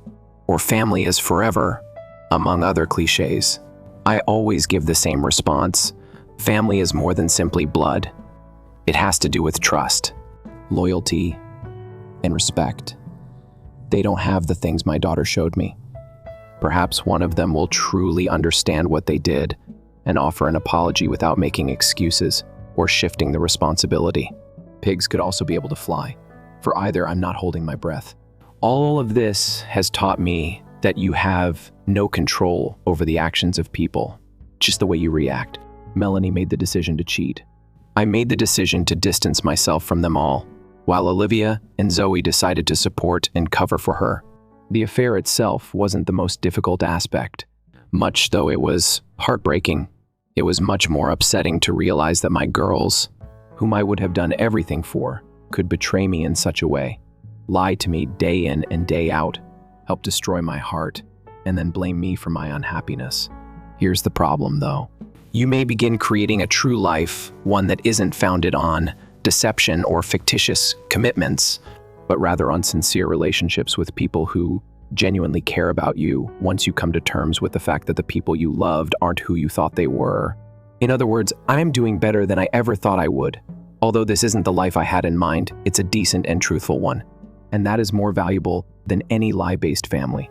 or "family is forever," among other cliches. I always give the same response. Family is more than simply blood. It has to do with trust, loyalty, and respect. They don't have the things my daughter showed me. Perhaps one of them will truly understand what they did and offer an apology without making excuses or shifting the responsibility. Pigs could also be able to fly. For either, I'm not holding my breath. All of this has taught me that you have no control over the actions of people, just the way you react. Melanie made the decision to cheat. I made the decision to distance myself from them all, while Olivia and Zoe decided to support and cover for her. The affair itself wasn't the most difficult aspect. Much though it was heartbreaking, it was much more upsetting to realize that my girls, whom I would have done everything for, could betray me in such a way, lie to me day in and day out, help destroy my heart, and then blame me for my unhappiness. Here's the problem, though. You may begin creating a true life, one that isn't founded on deception or fictitious commitments, but rather on sincere relationships with people who genuinely care about you once you come to terms with the fact that the people you loved aren't who you thought they were. In other words, I'm doing better than I ever thought I would. Although this isn't the life I had in mind, it's a decent and truthful one. And that is more valuable than any lie-based family.